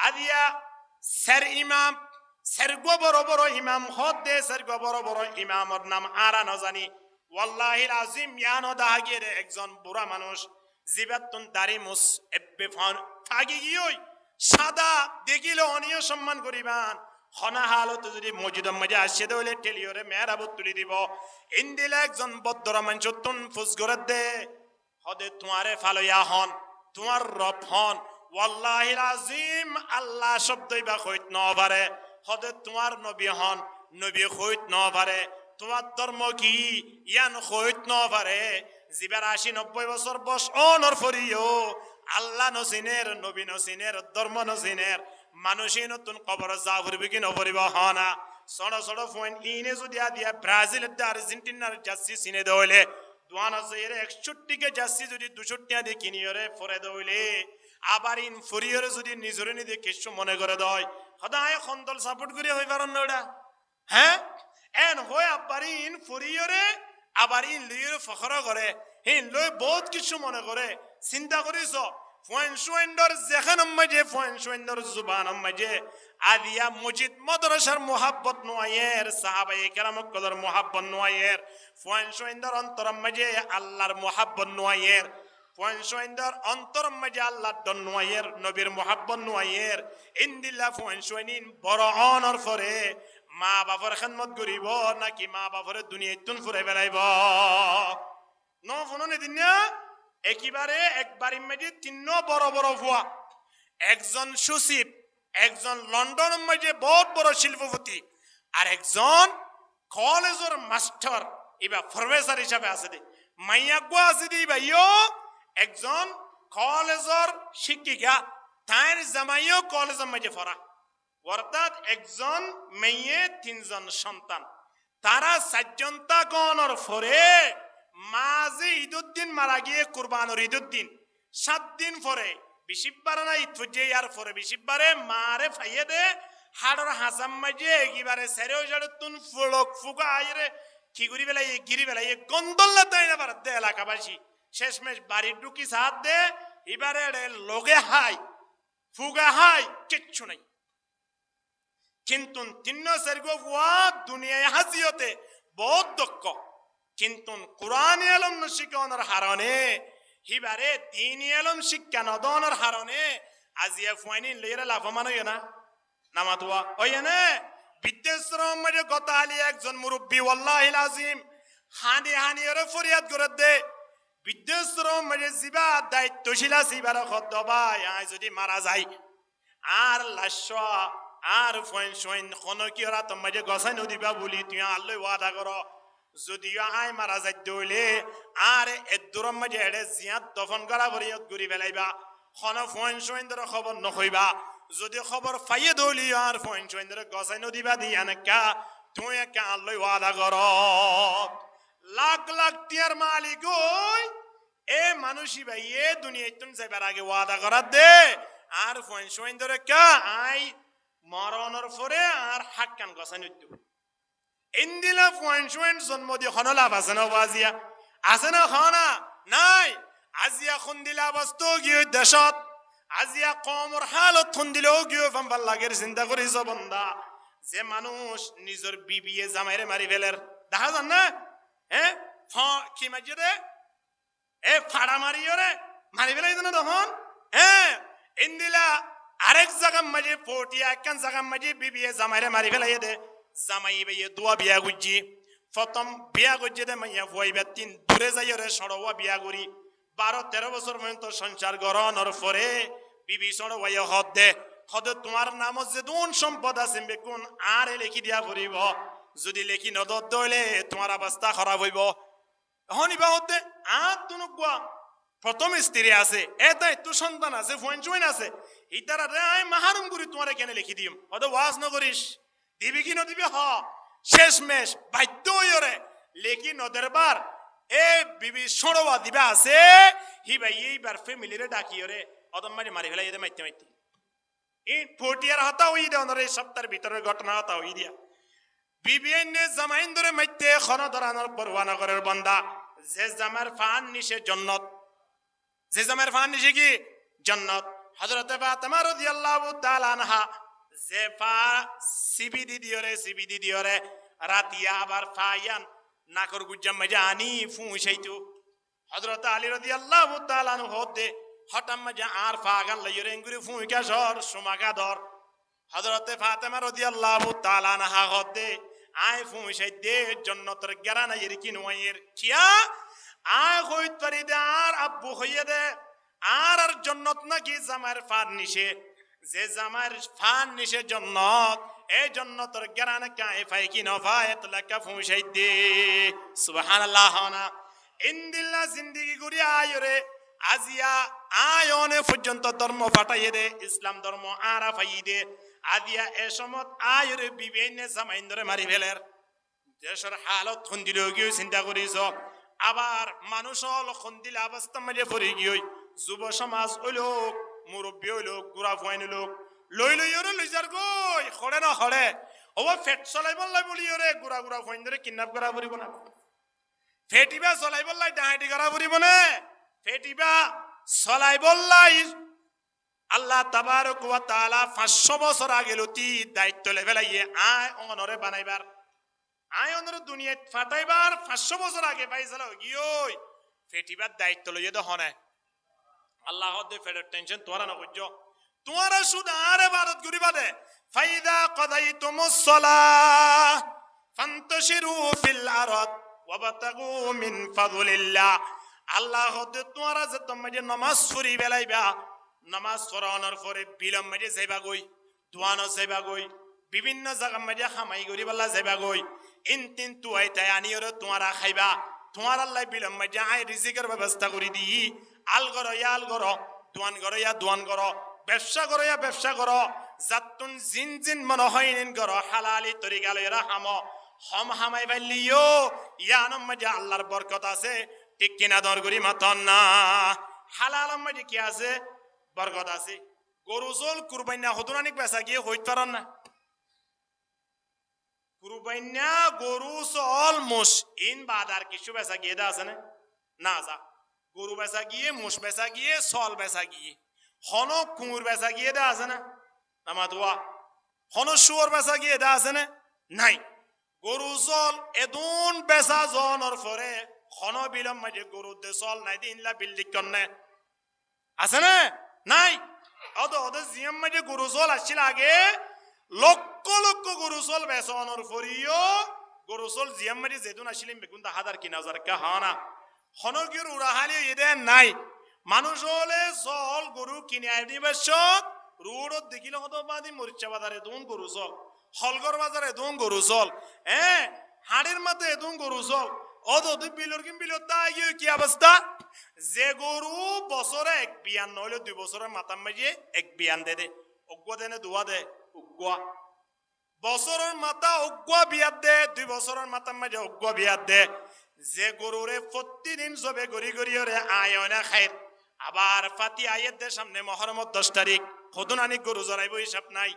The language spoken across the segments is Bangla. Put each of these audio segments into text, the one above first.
আদিয়া স্যার ইমাম সেরগো বড় বড় ইমাম হদ দে সেরগো বড় বড় ইমামর নাম আরা ন জানি ওয়াল্লাহিল আজিম ইয়ানো দাহাগের একজন বুড়া মানুষ জিবাতুন দারিমুস এব্বে ফাগি গিয়ই সাদা দেখিলে অনিয় সম্মান করিবান খনা হালত যদি মসজিদের মাঝে আসছে দইলে টেলিওরে মেরাবত তুলি দিব ইন্দিলে একজন বদ্দরা মানুষ তুন ফুস করে দে হদে তোমারে ফালইয়া হন তোমার রব হন ওয়াল্লাহিল আজিম আল্লাহ শব্দই বা কইত ন পারে হদে তোমার নবী হন নবী কইত ন পারে তোমার ধর্ম কি ইয়ান কইত ন পারে জিবার ৮০-৯০ বছর বস অনর ফরিও আল্লাহ নসিনের নবী নসিনের ধর্ম নসিনের মানুষই নতুন কবর যা করবে কি নপরিব হনা ছোট ছোট পয়েন্ট ইনে যদি দিয়া ব্রাজিলের আর্জেন্টিনার জার্সি চিনে দইলে ২০৬১ কে জার্সি যদি ২৬০ দিয়ে কিনিয়রে ফরে দইলে আবার ইন ফরিয়রে যদি নিজরে নিদে কিছু মনে করে দয় সদায় খন্দল সাপোর্ট করে হই পারেন না ওটা হ্যাঁ এন হয় আবার ইন ফরিয়রে আবার ইন লিয়রে ফখরা করে হিন লই বহুত কিছু মনে করে চিন্তা করিস ফয়েনশোয়েন্ডর যেখান মাঝে ফয়েনশোয়েন্ডর জুবান মাঝে আদিয়া মসজিদ মাদ্রাসার মোহাব্বত নোয়ায়ের সাহাবায়ে কেরাম কদর মোহাব্বত নোয়ায়ের ফয়েনশোয়েন্ডর অন্তর মাঝে আল্লাহর মোহাব্বত নোয়ায়ের ফয়েনশোয়েন্ডর অন্তর মাঝে আল্লাহর দন নোয়ায়ের নবীর মোহাব্বত নোয়ায়ের ইন্দিল্লা ফয়েনশোয়েনিন বড় অনর ফরে মা বাবার খেদমত করিব নাকি মা বাবার দুনিয়ায় তুন ফুরে বেড়াইব ন ফোন দিন না একেবারে একবার ইমেজে ৩ বড় বড় ভুয়া একজন সচিব একজন লন্ডন মাঝে বহুত বড় শিল্পপতি আর একজন কলেজের মাস্টার এবার প্রফেসর হিসাবে আছে দে মাইয়া গো আছে দি ভাইও একজন কলেজের শিক্ষিকা তাইর জামাইও কলেজের মাঝে পড়া অর্থাৎ একজন মেয়ে ৩ জন সন্তান তারা ৪ জনতা গণর ফরে মাঝে ঈদুদ্দিন মারা গিয়ে কুরবানোর ঈদুদ্দিন ৭ দিন পরে বিশিববার না ঈদ ফুজে আর পরে বিশিববারে মারে ফাইয়ে দে হাড়র হাসাম মাঝে একেবারে সেরেও জাড়তুন ফুলক ফুকা আইরে কি করি বেলাই গিরি বেলাই গন্দল্লা তাই না পারে দে এলাকাবাসী শেষমেশ বাড়ির ঢুকি সাথ দে এবারে লোকে হাই ফুগা হাই কিচ্ছু নাই কিন্তু ৩ সেরগো ফুয়া দুনিয়ায় হাসিয়তে বহুত দক্ষ কিন্তু কোরআন এলম শিক্ষানোর হারণে হিবারে দিন এলম শিক্ষা নদনের হারণে আজিয়া ফুয়াইনি লইরা লাভমান হইয় না নামাতুয়া হইয় না বিদ্যাশ্রম মাঝে গত আলী একজন মুরব্বী ওয়াল্লাহিল আজিম হানি হানি ওরে ফরিয়াদ করে দে বিদ্যাশ্রম মাঝে জিবা দায়িত্বশীল সিবার খদ্দ ভাই আয় যদি মারা যায় আর লাশ আর ফয়েন সোয়েন কোন কি ওরা তোমার মাঝে গছাই নদিবা বলি তুই আল্লাহ ওয়াদা করো যদিও আয় মারা যাই দইলে আর এদুরম মাঝে এড়ে জিয়াত দফন করা ভরিয়ত ঘুরি বেলাইবা খন ফয়েন সোয়েন্দর খবর নকইবা যদি খবর ফাইয়ে দইলি আর ফয়েন সোয়েন্দর গছাই নদিবা দিয়া নাকা তুই একা আল্লাহ ওয়াদা কর লাখ লাখ টিয়ার মালিক ওই এ মানুষই ভাই এ দুনিয়ায় তুমি যাইবার আগে ওয়াদা করার দে আর ফয়েন সোয়েন্দর কা আই মরণের পরে আর হাক্কান গছাই নদি ইন্দিলা ফয়েন্ট জন্ম দিয়ে খন লাভ আছে না বাজিয়া আছে না খানা নাই আজিয়া খুন্দিলা বস্তু গিয়ে দেশত আজিয়া কমর হালত খুন্দিলেও গিয়ে ফাম্বার লাগের চিন্তা করিস বন্দা যে মানুষ নিজের বিবিয়ে জামাইরে মারি ফেলের দেখা যান না হ্যাঁ কি মাঝে রে এ ফাড়া মারিও রে মারি ফেলাই না তখন হ্যাঁ ইন্দিলা আরেক জায়গার মাঝে ফটিয়া একখান জায়গার মাঝে বিবিয়ে জামাইরে মারি ফেলাই দে জামাই ভাইয়ে দোয়া বিয়া গুজি প্রথম বিয়া গুজি দে মাইয়া ফুয়াইবা ৩ দূরে যাই রে সড়ওয়া বিয়া করি ১২-১৩ বছর পর্যন্ত সংসার গড়ানোর পরে বিবি সড়ওয়াইয়া হদ দে হদে তোমার নামত যে দুন সম্পদ আছে বেকুন আর লেখি দিয়া পড়িব যদি লেখি নদত দইলে তোমার অবস্থা খারাপ হইব হনিবা হতে আর তুনু কোয়া প্রথম স্ত্রী আছে এটাই তোর সন্তান আছে ফোন চুইন আছে ইতারা রে আই মাহারুম করি তোমারে কেন লিখি দিম হদে ওয়াজ নকরিস দিবি কি নদিবি হ শেষমেশ বাধ্য হইরে লেখি নদের বার এ বিবি সড়ওয়া দিবা আছে হি ভাই এইবার ফ্যামিলিরে ডাকিয়রে অদম মারি ফেলাই এদের মাইতে মাইতে এই ফটিয়ার হতা হই দে অনরে সপ্তাহের ভিতরের ঘটনা হতা হই দিয়া বিবি এনে জামাইন ধরে মাইতে খন ধরানোর পরওয়ানা করার বান্দা যে জামার ফান নিশে জান্নাত যে জামার ফান নিশে কি জান্নাত হযরতে ফাতেমা রাদিয়াল্লাহু তাআলা আনহা যে পা সিবিদি দিয়রে রাতিয়া আবার ফায়ান নাকর গুজ্জাম মাঝে আনি ফুঁসাইতো হযরত আলী রাদিয়াল্লাহু তাআলা আনহু হদে হঠাৎ মাঝে আর ফাগান লইরে এঙ্গুরি ফুঁকা সর সুমাকা দর হযরতে ফাতেমা রাদিয়াল্লাহু তাআলা আনহা হদে আয় ফুঁসাই দে জান্নাতের গরানা ইরকি নয়ের কিয়া আয় কইত পারি দে আর আব্বু হইয়ে দে আর জান্নাত নাকি জামার ফান নিশে যে জামার ফান নিশে জান্নাত এই জান্নাতের গরানা কায় ফাই কি নফায়ত লাকা ফুঁসাই দে সুবহানাল্লাহ না ইনদিল্লা জিন্দেগি গুরি আয়রে আজিয়া আয়নে পর্যন্ত ধর্ম ফাটাইয়ে দে ইসলাম ধর্ম আরা ফাইয়ে দে আদিয়া এ সমত আয়রে বিভিন্ন জামাইন্দরে মারি ফেলের দেশের হালত খন্দিল গিয়ে চিন্তা করিস আবার মানুষ হল খন্দিল অবস্থা মাঝে পড়ে গিয়ে যুব সমাজ ওই লোক মুরব্বী ওই লোক গুড়া ফুয়াইন লোক লই লই ওরে লই যার গই খড়ে না খড়ে ও ফেট চলাই বললাই বলি ওরে গুড়া গুড়া ফুয়াইন ধরে কিডন্যাপ করা পড়িব না ফেটিবা চলাই বললাই ডাহাইটি করা পড়িব না ফেটিবা চলাই বললাই আল্লাহ তাবারক ওয়া তাআলা 500 বছর আগে লতি দায়িত্ব লেভেলাইয়ে আয় অনরে বানাইবার আয় অনরে দুনিয়াত ফাটাইবার 500 বছর আগে পাইছাল গিয়ই ফেটিবার দায়িত্ব লইয়ে তো হনে আল্লাহ দে ফেডার টেনশন তোরা না বুঝছো তোরা শুধু আরে ভারত গরিবা দে ফাইদা কদাইতুমুস সালাহ ফান্তাশিরু ফিল আরদ ওয়াবতাগু মিন ফাদলিল্লাহ আল্লাহ দে তোরা যে তোমাদের নামাজ পড়ি বেলাইবা নামাজ পড়ানোর পরে বিলম মাঝে যাইবা গই দোয়ানো যাইবা গই বিভিন্ন জায়গা মাঝে হামাই করি বলা যাইবা গই ইন তিন তুয়াই তাই আনি ওরে তোমারা খাইবা তোমার আল্লাহ বিলম মাঝে আই রিজিকের ব্যবস্থা করে দি আল গরো ইয়া আল গরো দোয়ান গরো ইয়া দোয়ান গরো ব্যবসা করো ইয়া ব্যবসা করো জাতুন জিন জিন মনে হয় নিন করো হালালি তরিকা লইরা হামো হম হামাই বাইলিও ইয়ানম মাঝে আল্লাহর বরকত আছে ঠিক কিনা দর করি মাতন না হালাল মাঝে কি আছে বরকত আছে গরু জল কুরবাইনা হদুরানিক বেচা গিয়ে হইত পারন না কুরবাইনা গরু জল মোষ ইন বাদার কিছু বেচা গিয়ে দা আছে না যা গরু বেচা গিয়ে মোষ বেচা গিয়ে সল বেচা গিয়ে হন কুমুর বেচা গিয়ে দা আছে না নামাদুয়া হন শুয়োর বেচা গিয়ে দা আছে না নাই গরু জল এদুন বেচা জনর পরে হন বিলম মাঝে গরু দে চল নাই দিনলা বিল্ডিং কন্নে আছে না নাই ওদের জিএম মাঝে গরু চল আসছিল আগে লক্ষ লক্ষ গরু চল বেচনের ফরিও গরু চল জিএম মাঝে যেদিন আসছিলেন বেগুন হাজার কি হাজার কা হানা হনকির উড়াহালি এদের নাই মানুষ হলে চল গরু কিনে আইনি বেশত রোডত দেখিলে হতো বাদি মরিচা বাজারে দুন গরু চল হলগর বাজারে দুন গরু চল হাড়ির মাথায় দুন গরু চল অত বিলর কিন বিলর তাই কি অবস্থা যে গরু বছরে এক বিয়ান নইলে 2 বছরের মাথার মাঝে এক বিয়ান দে অজ্ঞ দেনে দোয়া দে অজ্ঞ বছরের মাথা অজ্ঞ বিয়াত দে 2 বছরের মাথার মাঝে অজ্ঞ বিয়াত দে যে গরুরে প্রতিদিন জবে গড়ি গড়ি ওরে আয়না খায় আবার ফাতি আয়ের দে সামনে মহরমত 10 তারিখ হদুনানি গরু জরাইব হিসাব নাই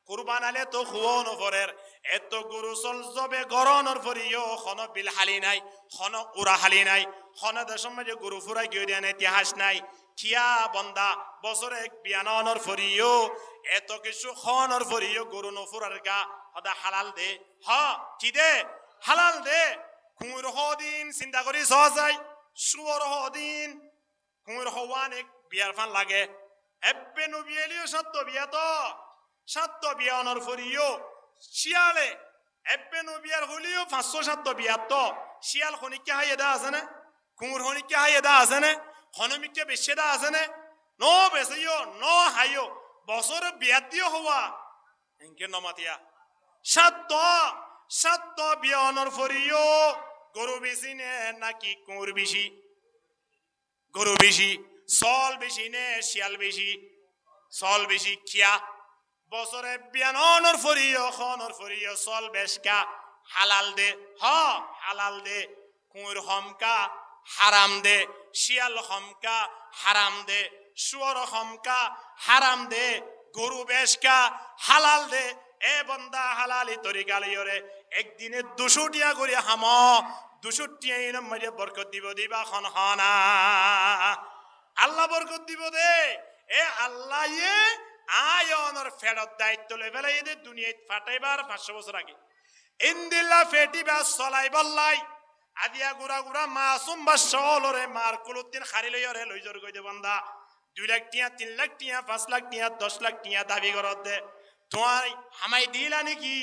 কুরবান আলে তো খুও নফরের এত গরু চল জবে গরনর ফরিও খন বিল হালি নাই খন উড়া হালি নাই খন দেশম মাঝে গরু ফুরাই গিয়ে দেন ইতিহাস নাই খিয়া বন্দা বছরে এক বিয়ানর ফরিও এত কিছু খনর ফরিও গরু নফুরার গা হদা হালাল দে হ কি দে হালাল দে কুঁর হদিন চিন্তা করি সহজাই সুয়র হদিন কুঁর হওয়ান এক বিয়ার ফান লাগে এব্বে নবিয়েলিও সত্য বিয়া তো সত্য বিয়ানর ফরিও শিয়ালে এব্বে নবিয়ার হলিও 500-700 বিয়া তো শিয়াল খনিকে হাইয়ে দা আছে না কুঁর খনিকে হাইয়ে দা আছে না খনমিকে বেশি দা আছে না ন বেশিও ন হাইও বছর বিয়া দিও হওয়া এনকে নমাতিয়া সত্য বিয়ানর ফরিও গরু বেশি নে নাকি কুঁর বেশি গরু বেশি সল বেশি নে শিয়াল বেশি সল বেশি খিয়া বছরে বিয়ানর ফরিও খনর ফরিও সল বেশকা হালাল দে হ হালাল দে কুঁর হমকা হারাম দে শিয়াল হমকা হারাম দে শুয়র হমকা হারাম দে গরু বেশকা হালাল দে এ বন্দা হালালি তরিকা লইরে একদিনে 200 টিয়া করে হাম 200 টিয়া ইনম মাঝে বরকত দিব দিবা খন হনা আল্লাহ বরকত দিব দে এ আল্লাহ আয়নর ফেরত দায়িত্ব লই ফেলাই এদের দুনিয়ায় ফাটাইবার 500 বছর আগে ইন্দিল্লা ফেটিবা চলাই বললাই আদিয়া গুড়া গুড়া মাসুম বা সলরে মার কুলুদ্দিন খারি লইরে লইজর কই দে বান্দা 2 লাখ টিয়া 3 লাখ টিয়া 5 লাখ টিয়া 10 লাখ টিয়া দাবি করত দে তোমার হামাই দিলা নাকি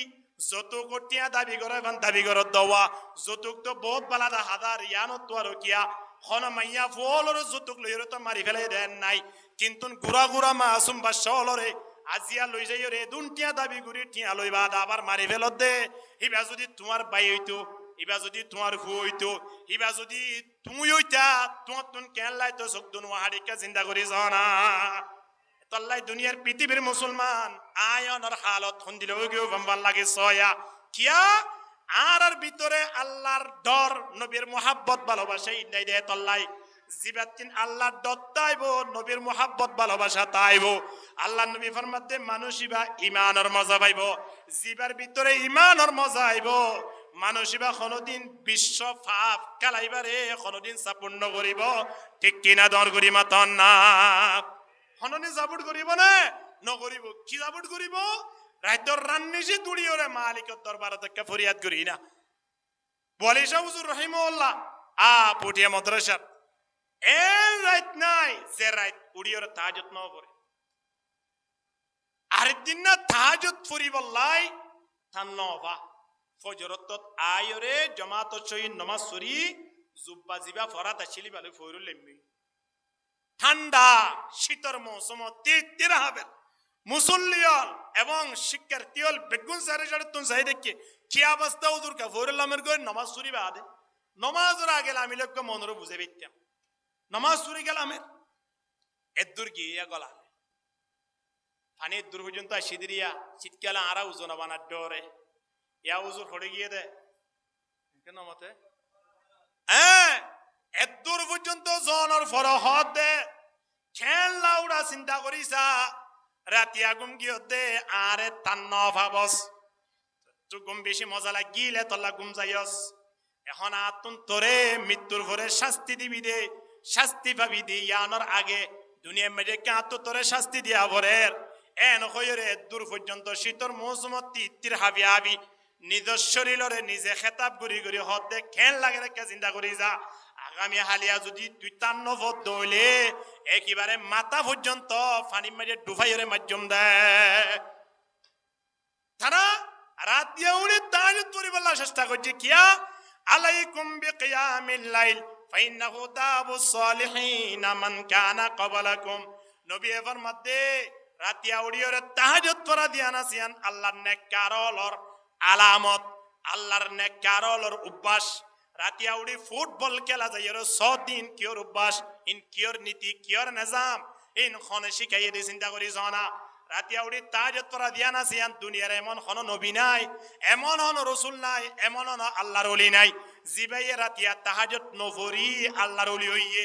যতক টিয়া দাবি করে বান দাবি করত দওয়া যতক তো বহুত বালাদা হাজার ইয়ানত তো আর কিয়া খন মাইয়া ফলর যতক লইরে তো মারি ফেলাই দেন নাই কিন্তু গুড়া গুড়া মাসুম বা সলরে আজিয়া লই যাই রে দুনটিয়া দাবি করি টিয়া লইবা আবার মারি ফেলত দে হিবা যদি তোমার বাই হইতো ইবা যদি তোমার ফু হইতো ইবা যদি তুমি হইতা তোমার তুন কেন লাই তো সকদুন ওয়াহারিকা চিন্তা করি জানা তল্লাই দুনিয়ার পৃথিবীর মুসলমান আয়নর হালত হন্দিলে ওগেও বাম্বার লাগে সয়া কিয়া আর ভিতরে আল্লাহর ডর নবীর মোহাব্বত ভালোবাসা ইন্দাই দে তল্লাই জিবাতিন আল্লাহর ডর তাইবো নবীর মোহাব্বত ভালোবাসা তাইবো আল্লাহ নবী ফরমাতে মানুষিবা ইমানের মজা পাইবো জিবার ভিতরে ইমানের মজা আইবো মানুষিবা কোনদিন বিশ্ব পাপ কালাইবারে কোনদিন সাপূর্ণ করিব ঠিক কিনা দর করি মাতন না কোনদিন সাপোর্ট করিব না নকরিব কি সাপোর্ট করিব রাইতর রান্নিসি দুড়িওরে মালিকের দরবারে থেকে ফরিয়াদ করি না বলি শাহ হুজুর রহিমাহুল্লাহ পুটিয়া মাদ্রাসা এ রাইত নাই যে রাইত উড়িওরে তাহাজ্জুদ ন পড়ে আরেকদিন না তাহাজ্জুদ পড়িবল্লাই তান নবা ফজরত আয়রে জামাত চই নামাজ সরি জুব্বা জিবা ফরাত আসিলি ভালো ফয়রুল লেম্মি ঠান্ডা শীতর মৌসুম তিরা হবে মুসল্লিয়ল এবং শিক্ষার্থীয়ল বেগুন সারে সাড়ে তুন চাই দেখি কি অবস্থা হুজুর কা ফয়রুল আমের গয় নামাজ সরি বাদে নামাজের আগে আমি লোক মনরে বুঝে পেতাম নামাজ সরি গেল আমের এদুর গিয়া গলা পানি দূর পর্যন্ত আসি দিরিয়া শীতকালে আরা ওজন বানার ডরে ইয়া হুজুর পড়ে গিয়ে দে কেন মতে এদুর পর্যন্ত জনের ফরহত দে খেল লাউড়া চিন্তা করিসা রাতি আগুম গিয়ে দে আরে তান্ন ভাবস তো গুম বেশি মজা লাগিলে তল্লা গুম যাইস এখন আতুন তোরে মৃত্যুর ভরে শাস্তি দিবি দে শাস্তি পাবি দি ইয়ানোর আগে দুনিয়া মেরে কাঁতো তোরে শাস্তি দিয়া ভরের এন হইরে দূর পর্যন্ত শীতর মৌসুম তিত্তির হাবি হাবি নিজের শরীরে নিজে খেতাব করি করি হতে খেল লাগে রেখে চিন্তা করি যা আগামী হালিয়া যদি 53 ফুট দৌলে একেবারে মাথা পর্যন্ত পানি মারিয়ে ডুবাইরে মাধ্যম দেয় তারা রাত দিয়ে উড়ে তাহাজ্জুদ পড়িবার চেষ্টা করছে কিয়া আলাইকুম বিকিয়ামিল লাইল ফাইন্নাহু দাবুস সালিহিন মান কানা ক্বাবলাকুম নবী এর মধ্যে রাতিয়া উড়িয়ে তাহাজ্জুদ পড়া দিয়া নাসিয়ান আল্লাহর নেককারলর আলামত আল্লাহর নেককারলর অভ্যাস রাতিয়া উড়ি ফুটবল খেলা যায় 100 দিন কিয়র অভ্যাস ইন কিয়র নীতি কিয়র নিজাম ইন খনে শিখাইয়ে দিয়ে চিন্তা করি জানা রাতিয়া উড়ি তাহাজ্জুদ পড়া দিয়া নাসিয়ান দুনিয়ার এমন কোন নবী নাই এমন কোন রাসূল নাই এমন কোন আল্লাহর ওলি নাই জিবাইয়ে রাতিয়া তাহাজ্জুদ নফরি আল্লাহর ওলি হইয়ে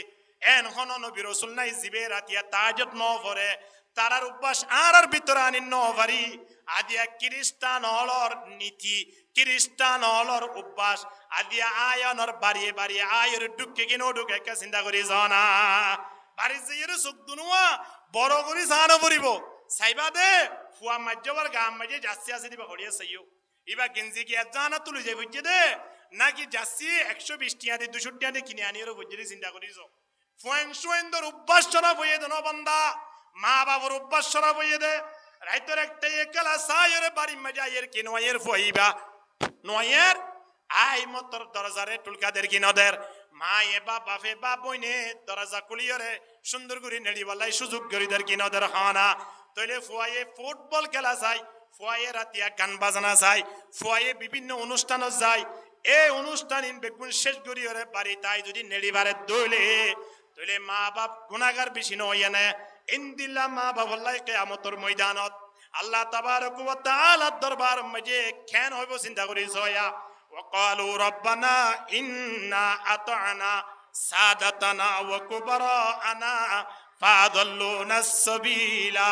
এন কোন নবী রাসূল নাই জিবে রাতিয়া তাহাজ্জুদ নফরে তারার অভ্যাস আর ভিতরে আনি নভারি আদিয়া খ্রিস্টান হলর নীতি খ্রিস্টান হলর অভ্যাস আদিয়া আয়নর বাড়িয়ে বাড়িয়ে আয়ের ঢুকে কিনো ঢুকে কে চিন্তা করি জানা বাড়ি যে চোখ দুনুয়া বড় করি জানো পড়িব চাইবা দে ফুয়া মাজ্যবার গাম মাঝে যাচ্ছি আছে দিবা হরিয়া চাইও এবার গেঞ্জি কি জানা তুলি যাই বুঝছে দে নাকি যাচ্ছি 120 টিয়া দিয়ে 200 টিয়া দিয়ে কিনে আনিও বুঝে চিন্তা করিস ফুয়েন সুয়েন্দর অভ্যাস চলা বইয়ে দেন বান্দা মা বাবার অভ্যাস সরা বইয়ে দে রাইতর একটা একলা সায়রে বাড়ি মজা এর কি নয়ের ফইবা নয়ের আই মতর দরজারে টুলকাদের কি নদের মা এ বাপে বাপ বইনে দরজা কুলিয়রে সুন্দর করে নেড়িওয়ালাই সুযোগ গরিদের কি নদের হানা তইলে ফুয়ায়ে ফুটবল খেলা চাই ফুয়ায়ে রাতিয়া গান বাজানা চাই ফুয়ায়ে বিভিন্ন অনুষ্ঠানও যায় এই অনুষ্ঠান বেগুন শেষ গরিয়রে বাড়ি তাই যদি নেড়িবারে দইলে তইলে মা বাপ গুনাহগার বেশি নয় না ইনদিল্লা মা বাবাল্লাই কিয়ামতের ময়দানত আল্লাহ তাবারক ওয়া তাআলা দরবার মাঝে কেন হইব চিন্তা করি সয়া ওয়াকালু রব্বানা ইন্না আতা'না সাদাতানা ওয়া কুবরা'না ফাদাল্লুনা সাবিলা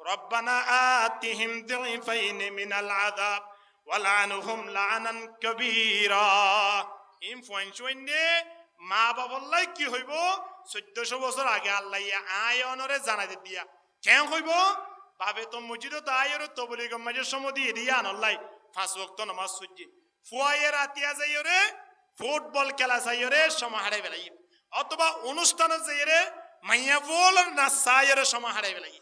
রব্বানা আতিহিম দিফাইন মিনাল আযাব ওয়ালআনহুম লা'নান কাবীরা ইম ফয়নশোইনে মা বাবাল্লাই কি হইব 1400 বছর আগে আল্লাহ আয় অনরে জানাই দিয়া কেন কইব বাবে তো মসজিদ তো আয়ের তবলিগ মাঝে সময় দিয়ে দিয়া আনল্লাই 5 ওয়াক্ত নামাজ সুজি ফুয়ায়ে রাতিয়া যাইরে ফুটবল খেলা যাইরে সময় হারাই বেলাই অথবা অনুষ্ঠানে যাইরে মাইয়া বল না সাইরে সময় হারাই বেলাই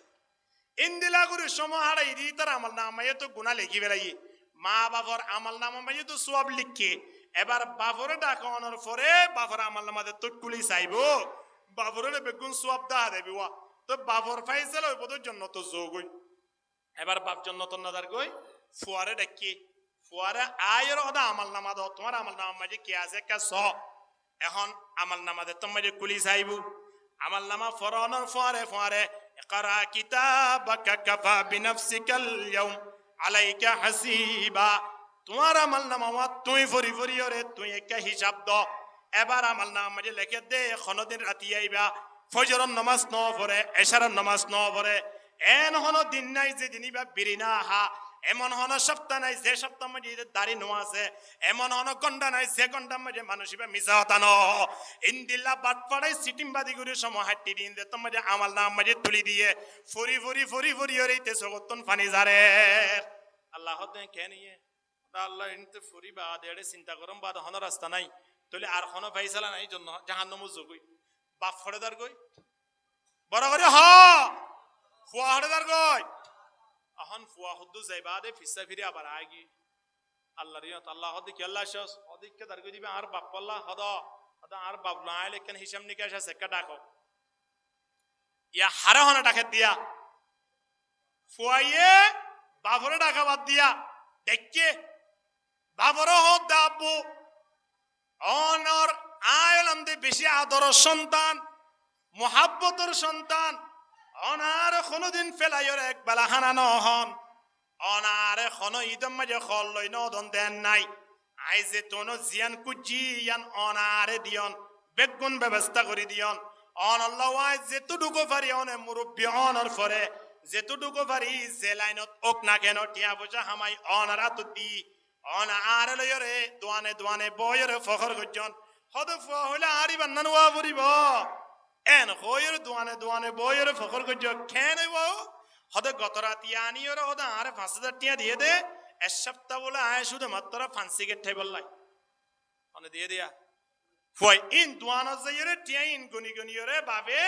ইন্দিলা করে সময় হারাই দি তার আমল নামায়ে তো গুনাহ লিখি বেলাই মা বাবার আমল নামা মাইয়ে তো সওয়াব লিখে এবার বাবরে ডাকানোর পরে বাবর আমল নামাতে তুটকুলি চাইবো বাবরের বেগুন সওয়াব দা দেবি ওয়া তো বাবর ফাইসাল ওই পদের জন্য তো যোগই এবার বাপ জন্য তো নাদার গই ফুয়ারে ডাকি ফুয়ারে আয়ের ওদা আমল নামা দাও তোমার আমল নামা মাঝে কি আছে কা স এখন আমল নামাতে তোমার কুলি চাইবো আমল নামা ফরানোর পরে পরে ইকরা কিতাবাকা কাফা বিনফসিকাল ইয়াউম আলাইকা হাসিবা তোমার আমল নামা তুই ফরি ফরি ওরে তুই একটা হিসাব দ এবার আমল নামা মাঝে লিখে দে কোনদিন রাতি আইবা ফজরের নামাজ ন পড়ে এশারের নামাজ ন পড়ে এন হন দিন নাই যে দিনই বা বিরিনা হা এমন হন সপ্তাহ নাই যে সপ্তাহ মাঝে দাড়ি নো আছে এমন হন গন্ডা নাই যে গন্ডা মাঝে মানুষিবা মিছা হতানো ইন্দিল্লা বাট পড়াই সিটিমবাদি করে সময় হাঁটি দিন দে তোমার আমল নাম মাঝে তুলি দিয়ে ফরি ফরি ফরি ফরি ওরেইতে সগতন ফানি জারে আল্লাহ দে কেন ইয়ে আল্লাহ ইনতে ফরি বা দেড়ে চিন্তা করম বা হন রাস্তা নাই তাহলে আর কোনো ফাইসালা নাই জন্য জাহান্নামে যোগই বাপ ফড়েদার গই বড় করে হ ফুয়া হড়েদার গই এখন ফুয়া হুদ্দু যাইবা দে ফিসা ফিরে আবার আগি আল্লাহ রিয়ত আল্লাহ হদি কি আল্লাহ শাস হদিকে দার গই দিবে আর বাপ আল্লাহ হদ হদ আর বাপ লাইলে কেন হিসাব নিকাশ আছে কা ডাকো ইয়া হারা হনা ডাকে দিয়া ফুয়াইয়ে বাবরে ডাকা বাদ দিয়া দেখকে বাবরে হদ দাবু অনর আয়লাম দে বেশি আদর সন্তান মোহাব্বতর সন্তান অনার কোনদিন ফেলাইর এক বেলা হানানো হন অনারে কোন ঈদম মাঝে খল লই নদন দেন নাই আইজে তোনো জিয়ান কুজি ইয়ান অনারে দিয়ন বেগুন ব্যবস্থা করে দিয়ন অন আল্লাহ আই যেতুটুকু পারি অনে মুরব্বী অনর ফরে যেতুটুকু পারি যে লাইনত ওক না কেন টিয়া পয়সা হামাই অনারা তো দি অন আরে লইরে দোয়ানে দোয়ানে বয়রে ফখর গজন হদ ফুয়া হইলে আরি বান্নান ওয়া পড়িব এন হইর দোয়ানে দোয়ানে বইর ফখর গজ খেনে ও হদে গত রাতি আনি ওরা হদে আরে 5000 টাকা দিয়ে দে এক সপ্তাহ বলে আয় শুধু মাত্র ফান্সি কে টেবল লাই মানে দিয়ে দিয়া ফুয়াই ইন দোয়ানা যাইরে টিয়া ইন গনি গনি ওরে বাবে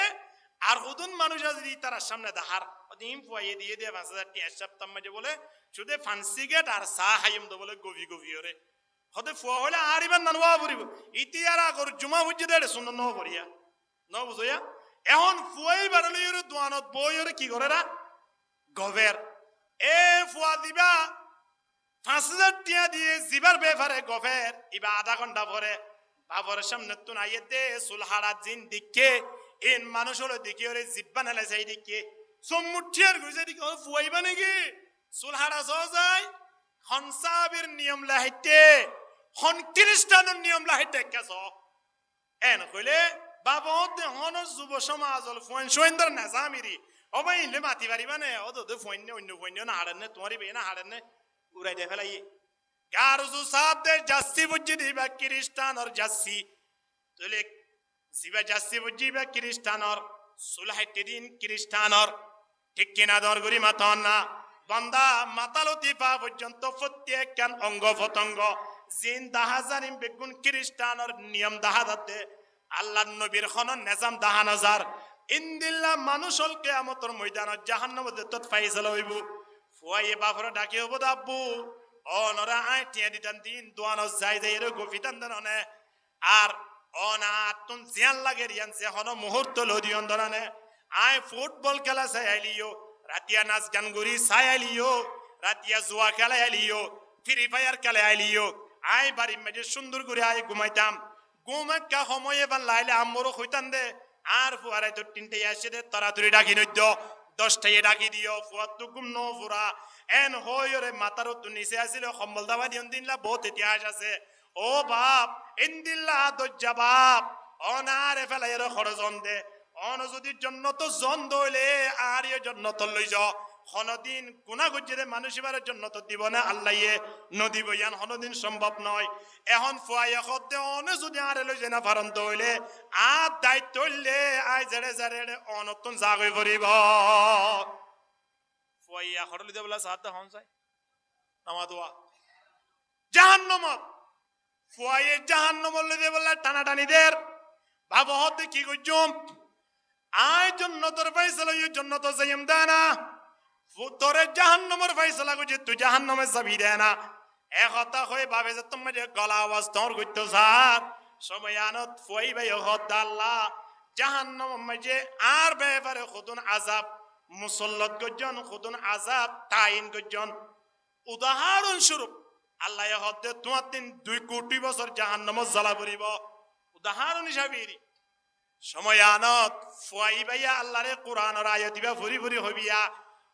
আর হুদুন মানুষ যদি তার সামনে দাহার ওদিন ফুয়াই দিয়ে দিয়া 5000 টাকা এক সপ্তাহ মাঝে বলে শুধু ফান্সি গেট আর সা হাইম দো বলে গভি গভি ওরে হদে ফুয়া হলে আরিবান নানওয়া পড়িব ইতিয়ারা কর জুমা বুঝি দেড় সুন্দর ন পড়িয়া ন বুঝইয়া এখন ফুয়াই বাড়ালির দোয়ানত বইরে কি করে রা গভের এ ফুয়া দিবা 5000 টাকা দিয়ে জিবার বেফারে গভের ইবা আধা ঘন্টা পরে বাবর সামনে তো নাইয়ে দে সুলহারা জিন দিকে ইন মানুষ হলো দিকে ওরে জিব্বা নালে যাই দিকে সম্মুঠিয়ার গুজে দিকে ফুয়াইবা নাকি সুলহারা যায় হনসাবির নিয়ম লাহিতে হন খ্রিস্টানের নিয়ম লাহিতে কেস এন কইলে বাবদ হন যুব সমাজল ফোন সোয়েন্দর নাজামিরি অবাই ইলে মাতি পারিবা নে ও তো ফোন অন্য ফোন না হাড়নে তোমারই বে না হাড়নে উড়াই দে ফেলাই গারজু সাদে জাসি বুঝি দিবা খ্রিস্টানর জাসি তলে জিবা জাসি বুঝি বা খ্রিস্টানর সুলহাইতে দিন খ্রিস্টানর ঠিক কিনা দর গরি মাতন না বান্দা মাতালতি পা পর্যন্ত প্রত্যেক কান অঙ্গ পতঙ্গ জিন দাহাজারিম বেগুন খ্রিস্টানর নিয়ম দাহাদাতে আল্লাহ নবীর খনন নিজাম দাহানজার ইন্দিল্লা মানুষ হল কিয়ামতের ময়দানত জাহান্নামে তত ফাইসালা হইব ফুয়াইয়ে বাফরে ডাকি হবো দাব্বু অনরা আইটিয়া দিতান দিন দোয়ানো যাই যাই এর গফিতান দনে আর অনা তুন জিয়ান লাগে রিয়ান যে হন মুহূর্ত লদিয়ন দরানে আই ফুটবল খেলা চাই আইলিও রাতিয়া নাচ গান গরি চাই আইলিও রাতিয়া জুয়া খেলা আইলিও ফ্রি ফায়ার খেলা আইলিও আই বাড়ি মেজে সুন্দর করে আই ঘুমাইতাম ঘুমাক্কা সময়ে বান লাইলে আমরও হইতান দে আর ফুয়ারাই তো 3টায় আসে দে তাড়াতাড়ি ডাকি নইদ 10টায় ডাকি দিও ফুয়ার তো ঘুম ন ফুরা এন হইরে মাতার তো নিচে আসিল সম্বল দাবা দিন দিনলা বহুত ইতিহাস আছে ও বাপ ইন্দিল্লা দজ্জা বাপ অনারে ফেলাইর খরজন দে অন যদি জন্নত জন দইলে আর এ জন্নত লই যাও কোনদিন গুনাহ গজ্জে মানুষ এবারের জন্য তো দিব না আল্লাহ নদী বইয়ান কোনদিন সম্ভব নয় এখন ফুয়াইয়া খদ্দে অনে যদি আর এলো যে না ফারন্ত হইলে আর দায়িত্ব হইলে আই জেড়ে জেড়ে অনতুন জাগই পড়িব ফুয়াইয়া খড়লি দে বলা সাথে হন যায় নামা দোয়া জাহান্নামত ফুয়াইয়ে জাহান্নামত লই দে বলা টানাটানিদের বাবা হতে কি কইজম আয় জন্নতর ফয়সালা ইয়ে জন্নত যাইম দানা তোরে জাহান্নামের ফয়সালা কইছে তুই জাহান্নামে যাবি দেনা একতা হয়ে ভাবে যে তুমি যে গলা আওয়াজ তোর কইতো স্যার সময় আনত ফুয়াই ভাই হত আল্লাহ জাহান্নাম মাঝে আর বেবারে খুদুন আযাব মুসল্লত গজন খুদুন আযাব তাইন গজন উদাহরণ স্বরূপ আল্লাহ হতে তোমার 2 কোটি বছর জাহান্নামে জ্বালা পড়িব উদাহরণ হিসাবে সময় আনত ফুয়াই ভাইয়া আল্লাহরে কোরআনের আয়াত দিবা ফুরি ফুরি হবিয়া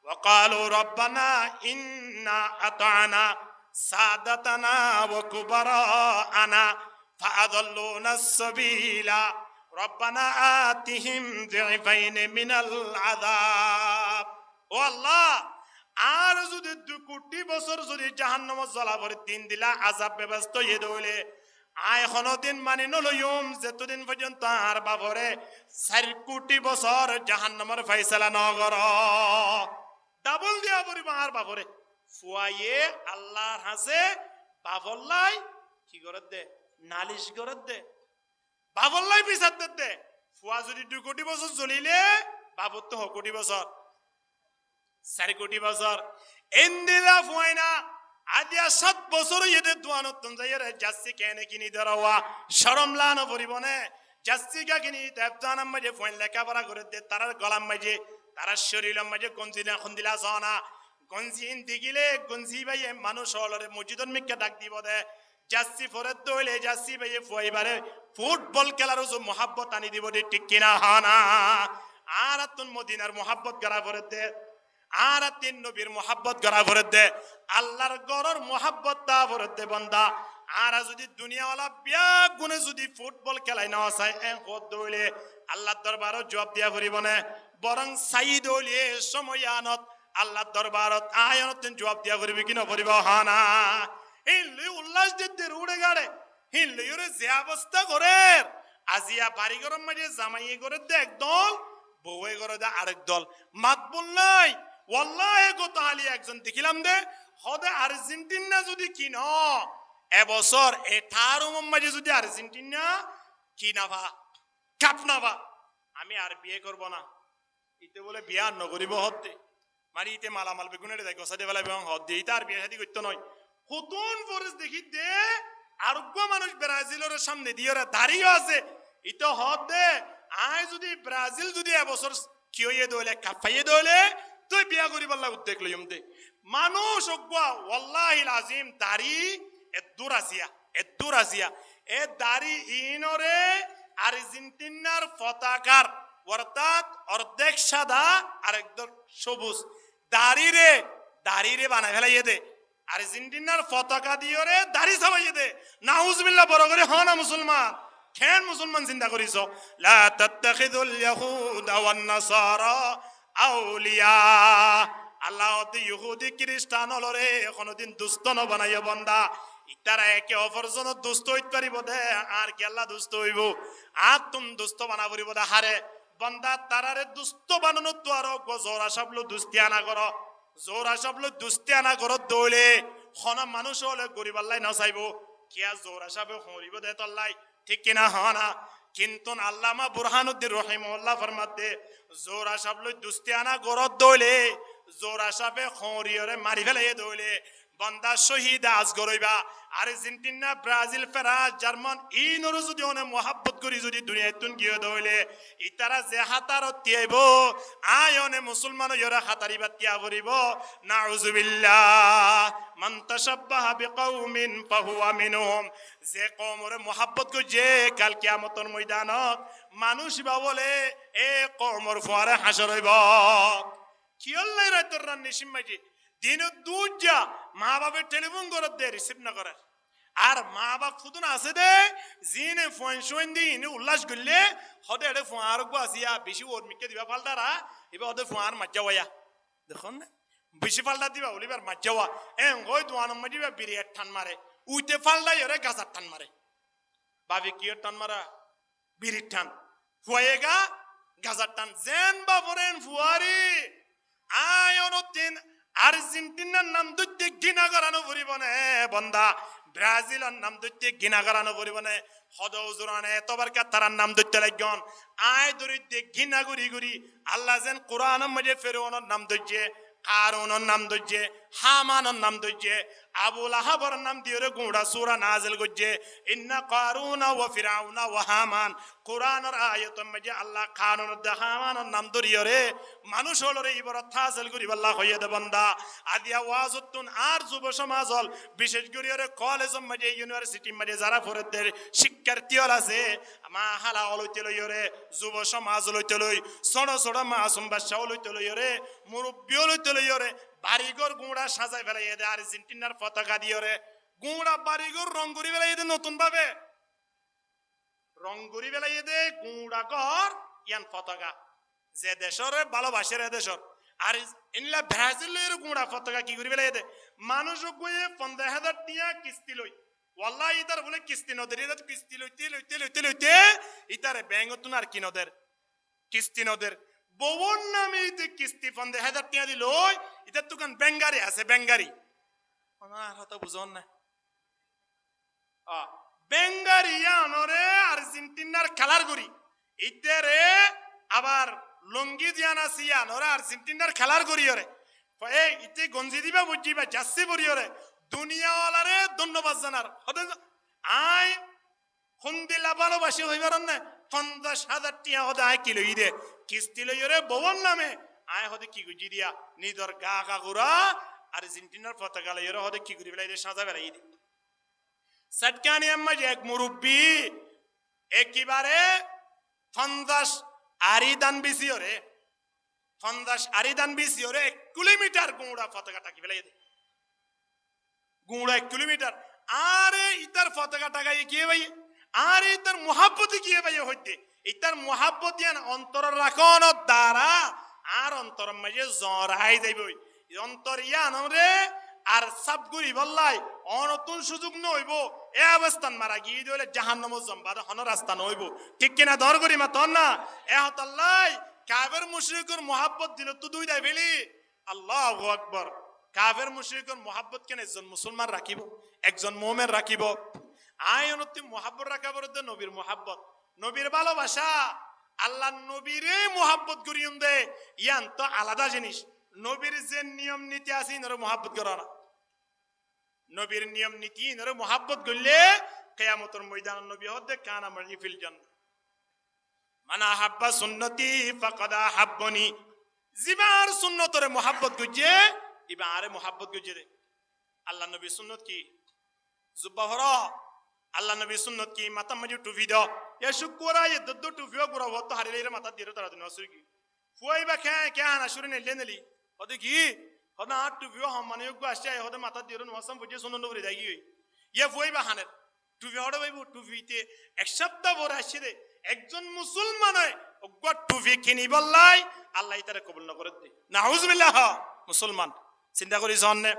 وقالوا ربنا إنا أطعنا سادتنا وكبراءنا فأضلونا السبيل ربنا آتهم ضعفين من العذاب والله আর যদি 2 কোটি বছর যদি জাহান্নামে জ্বালাবর দিন দিলা আযাব ব্যবস্থা ইয়ে দইলে আয় কোনদিন মানি নলয়ুম যেতদিন পর্যন্ত আর বাবরে 4 কোটি বছর জাহান্নামের ফয়সালা নগর ডাবল দিয়া পরিবা আর বাবরে ফুয়াইয়ে আল্লাহর হাসে বাবল্লাই কি করে দে নালিশ করে দে বাবল্লাই বিচার দে ফুয়া যদি 2 কোটি বছর জ্বলিলে বাবর তো 1 কোটি বছর 4 কোটি বছর এন্দিলা ফুয়াইনা আদিয়া 7 বছর ইয়েতে দোয়ানতন যাইরে জাসি কেনে কিনি দরাওয়া শরম লানো পরিবনে জাসি কা কিনি দেবদানাম মাঝে ফোন লেখাপড়া করে দে তারার গলাম মাঝে তারা শরীরের মাঝে গঞ্জিনা খন্দিলা জানা গঞ্জি দিগিলে গঞ্জি ভাইয়ে মানুষ হলরে মসজিদর মিকে ডাক দিব দে জাসি ফরে দইলে জাসি ভাইয়ে ফুয়াইবারে ফুটবল খেলার যে মোহাব্বত আনি দিব দে ঠিক কিনা হানা আর তুন মদিনার মোহাব্বত করা ফরে দে আর 3 নবীর মোহাব্বত করা ফরে দে আল্লাহর গরর মোহাব্বত তা ফরে দে বান্দা আর যদি দুনিয়াওয়ালা বিয়া গুনে যদি ফুটবল খেলাই না চাই হদ দইলে আল্লাহর দরবারত জবাব দিয়া ফুরিব না বরং সাইদ হলিয়ে সময়নত আল্লাহর দরবারত আয়নত জবাব দিয়া ফুরিবি কি নফরিব হানা এই লই উল্লাস দিতে উড়ে গাড়ে এই লইরে যে অবস্থা করে আজিয়া বাড়ি গরম মাঝে জামাইয়ে করে দে একদল বউয়ে করে দে আরেক দল মাতবুল নাই ওয়াল্লাহি গো তাআলা একজন দেখিলাম দে হদে আর্জেন্টিনা যদি কিন এবছর 18 মাঝে যদি আর্জেন্টিনা কিনাবা কাপ নাবা আমি আর বিয়ে করব না ইতে বলে বিয়া নগরিব হতে মানে ইতে মালামাল বেগুনের দেখ গসাদে বেলা এবং হদ দিয়ে ইতে আর বিয়ে শাদী করতে নয় কতন ফরজ দেখি দে আরোগ্য মানুষ ব্রাজিলের সামনে দিয়ে ওরা দাঁড়িয়ে আছে ইতে হদ দে আয় যদি ব্রাজিল যদি এবছর কিয়ে দইলে কাপাইয়ে দইলে তুই বিয়া করিব আল্লাহ উদ্দেক লইম দে মানুষ অজ্ঞা ওয়াল্লাহিল আজিম দাড়ি এদুর আসিয়া এ দাড়ি ইনরে আর্জেন্টিনার পতাকার অর্থাৎ অর্ধেক সাদা আর একদম সবুজ দাড়িরে বানাই ফেলাইয়ে দে আর্জেন্টিনার পতাকা দিয়ে রে দাড়ি ছাপাইয়ে দে নাউজুবিল্লাহ বড় করে হ না মুসলমান কেন মুসলমান চিন্তা করিস লা তাত্তাখিযুল ইয়াহুদা ওয়ান নাসারা আউলিয়া আল্লাহ ইহুদি খ্রিস্টান হলরে কোনদিন দুষ্ট ন বানাইয়া বন্দা ইতারা একে অপর জন দুষ্ট হইতে পারিব দে আর কি আল্লাহ দুষ্ট হইব আর তুম দুষ্ট বানা পড়িব দে হারে বন্দা তারারে দুষ্ট বানানো তো আর জোর আসাবলো দুস্তিয়ানা কর জোর আসাবলো দুস্তিয়ানা কর দৌলে খনা মানুষ হলে গরিব আল্লাহ না চাইব কিয়া জোর আসাবে হরিব দে তল্লাই ঠিক কিনা হনা কিন্তু আল্লামা বুরহানুদ্দিন রহিমাহুল্লাহ ফরমাতে জোর আসাবলো দুস্তিয়ানা কর দৌলে জোর আসাবে খরিয়রে মারি ফেলাইয়ে দৌলে বন্দা শহীদ আজ গরইবা আর্জেন্টিনা ব্রাজিল ফ্রান্স জার্মান ইনর যদি অনে মোহাব্বত করি যদি দুনিয়ায় তুন গিয়ে দইলে ইতারা যে হাতার তিয়াইব আয়নে মুসলমান ইরা হাতারিবা তিয়া ভরিব নাউজুবিল্লাহ মান তাশাব্বাহা বিকাউমিন ফাহুয়া মিনহুম যে কওমরে মোহাব্বত করি যে কাল কিয়ামতের ময়দানত মানুষ বা বলে এ কওমর ফুয়ারে হাসর হইব কি আল্লাহ রাতর রান নিশিম মাজি দিন দুজা মা বাবার টেলিফোন করে দে রিসিভ না করে আর মা বাপ ফুতুন আছে দে জিনে ফোন শোন দি ইনি উল্লাস করলে হদে এডে ফোয়ার গো আসিয়া বেশি ওর মিকে দিবা পাল্টারা এবার ওদের ফোয়ার মজ্জা ওয়া দেখুন না বেশি ফালটা দিবা ওলিবার মাঝাওয়া ওই দোয়ান মাঝিবা বিরিয়ার টান মারে উইতে ফালটাই ওরে গাছার টান মারে ভাবি কি টান মারা বিরির টান ফুয়াইগা গাজার টান জেন বাবরেন ফুয়ারি আয় অনতিন আর্জেন্টিনার নাম দৈত্য ঘৃণা করানো পড়িব নে বন্দা ব্রাজিলের নাম দৈত্য ঘৃণা করানো পড়িব নে হদৌজুরানে তোবার কাতারার নাম দৈত্য লাগন আয় দরিদ্র ঘৃণা গুরি গুরি আল্লাহ যেন কোরআনের মাঝে ফেরোনের নাম দৈত্যে কারুনের নাম দৈত্যে হামানের নাম দৈত্যে আবুল আহাবর নাম দিয়ে গুঁড়া সুরা নাজিল গজ্জে ইন্না কারুনা ওয়া ফিরাউনা ওয়া হামান কোরআনের আয়াতের মাঝে আল্লাহ কারুন দে হামানের নাম ধরিয়ে রে মানুষ হলো রে ইবরত হাসিল করি আল্লাহ হইয়া দে বান্দা আদিয়া ওয়াজতুন আর যুব সমাজ হল বিশেষ করে রে কলেজের মাঝে ইউনিভার্সিটির মাঝে যারা ফরেদের শিক্ষার্থী হল আছে মা হালা লইতে লই রে যুব সমাজ লইতে লই ছোট ছোট মাসুম বাচ্চা লইতে লই রে মুরব্বী লইতে লই রে বাড়িঘর গুঁড়া সাজাই ফেলাই দে আর্জেন্টিনার পতাকা দিয়ে রে গুঁড়া বাড়িঘর রং করি ফেলাই দে নতুন ভাবে রং করি ফেলাই দে গুঁড়া ঘর ইয়ান পতাকা যে দেশের ভালোবাসে রে দেশের আর ইনলা ব্রাজিলের গুঁড়া পতাকা কি করি ফেলাই দে মানুষ গিয়ে 15,000 টিয়া কিস্তি লই ওয়াল্লাহ ইতার বলে কিস্তি নদের এটা কিস্তি লইতে লইতে লইতে লইতে ইতারে ব্যাঙ্গতুন আর কি নদের কিস্তি নদের বউর নামে কিস্তি 15,000 টিয়া দিল ইতার দোকান বেঙ্গারি আছে বেঙ্গারি হয়তো বুঝন না বেঙ্গারিয়ানরে আর্জেন্টিনার খেলার করি ইতারে আবার লঙ্গি দিয়ানা সিয়ানরে আর্জেন্টিনার খেলার করি রে এই ইতে গঞ্জি দিবা বুঝিবা যাচ্ছি বরি রে দুনিয়াওয়ালারে ধন্যবাদ জানার আয় হুন্দিলা ভালোবাসি হইবার না 50,000 টিয়া হদে আয় কি লই দে কিস্তি লই রে বউর নামে আয় হদে কি গুজি দিয়া নিদর গা গা গুড়া আর্জেন্টিনার পতাকা লই রে হদে কি করি বেলাই দে সাজা বেলাই দি সটকানি আম্মা যে এক মুরব্বি একেবারে 50 আরিদান বিসি রে 50 আরিদান বিসি রে 1 কিলোমিটার গুড়া পতাকা টাকি বেলাই দে গুড়া 1 কিলোমিটার আরে ইতার পতাকা টাকাই কি ভাই আর ইতার মোহাব্বত কি ভাই হইতে ইতার মোহাব্বত ইয়ান অন্তর রাখন দ্বারা আর অন্তর মাঝে জড়াই যাইব অন্তর ইয়ান রে আর সাবগুরি বললাই অনতুন সুযোগ নইব এ অবস্থান মারা গিয়ে দিলে জাহান্নামে জম্বাদ হন রাস্তা নইব ঠিক কিনা দর করি মা তন না এ হতাল্লাই কাফের মুশরিকের মোহাব্বত দিল তো দুই দাই বেলি আল্লাহু আকবার কাফের মুশরিকের মোহাব্বত কেন একজন মুসলমান রাখিব একজন মুমিন রাখিব আয়নতি মোহাব্বত রাখাবর নবীর মোহাব্বত নবীর ভালোবাসা আল্লাহ নবীরে মোহাব্বত করিয়ন দে ইয়ান তো আলাদা জিনিস নবীর যে নিয়ম নীতি আছে ইনরে মোহাব্বত করা না নবীর নিয়ম নীতি ইনরে মোহাব্বত করলে কিয়ামতের ময়দান নবী হদে কানা মারি ফিল জান্নাহ মানা হাব্বা সুন্নতি ফাকাদ হাব্বনি জিবার সুন্নতরে মোহাব্বত গজে ইবারে মোহাব্বত গজে রে আল্লাহ নবী সুন্নত কি জুব্বা হরা আল্লাহ নবী সুন্নত কি মাথা মাঝে টুপি দাও এ শুকরা এ দদ্দ টুপিও পুরা হতো হারিলে মাথা দিয়ে তারা দিন আসুর কি ফুয়াই বা কে কে আনা শুরে নেলে নেলি হদে কি হদা আট টুপিও হাম মানে গো আসছে হদে মাথা দিয়ে নসাম বুঝে সুন্নত করে যাই গই ইয়ে ফুয়াই বা হানের টুপি হড়ে ভাইবো টুপিতে এক সপ্তাহ বড় আসছে রে একজন মুসলমান হয় ওগো টুপি কিনি বললাই আল্লাহ তারে কবুল না করে দে নাউজুবিল্লাহ মুসলমান চিন্তা করি জন্নে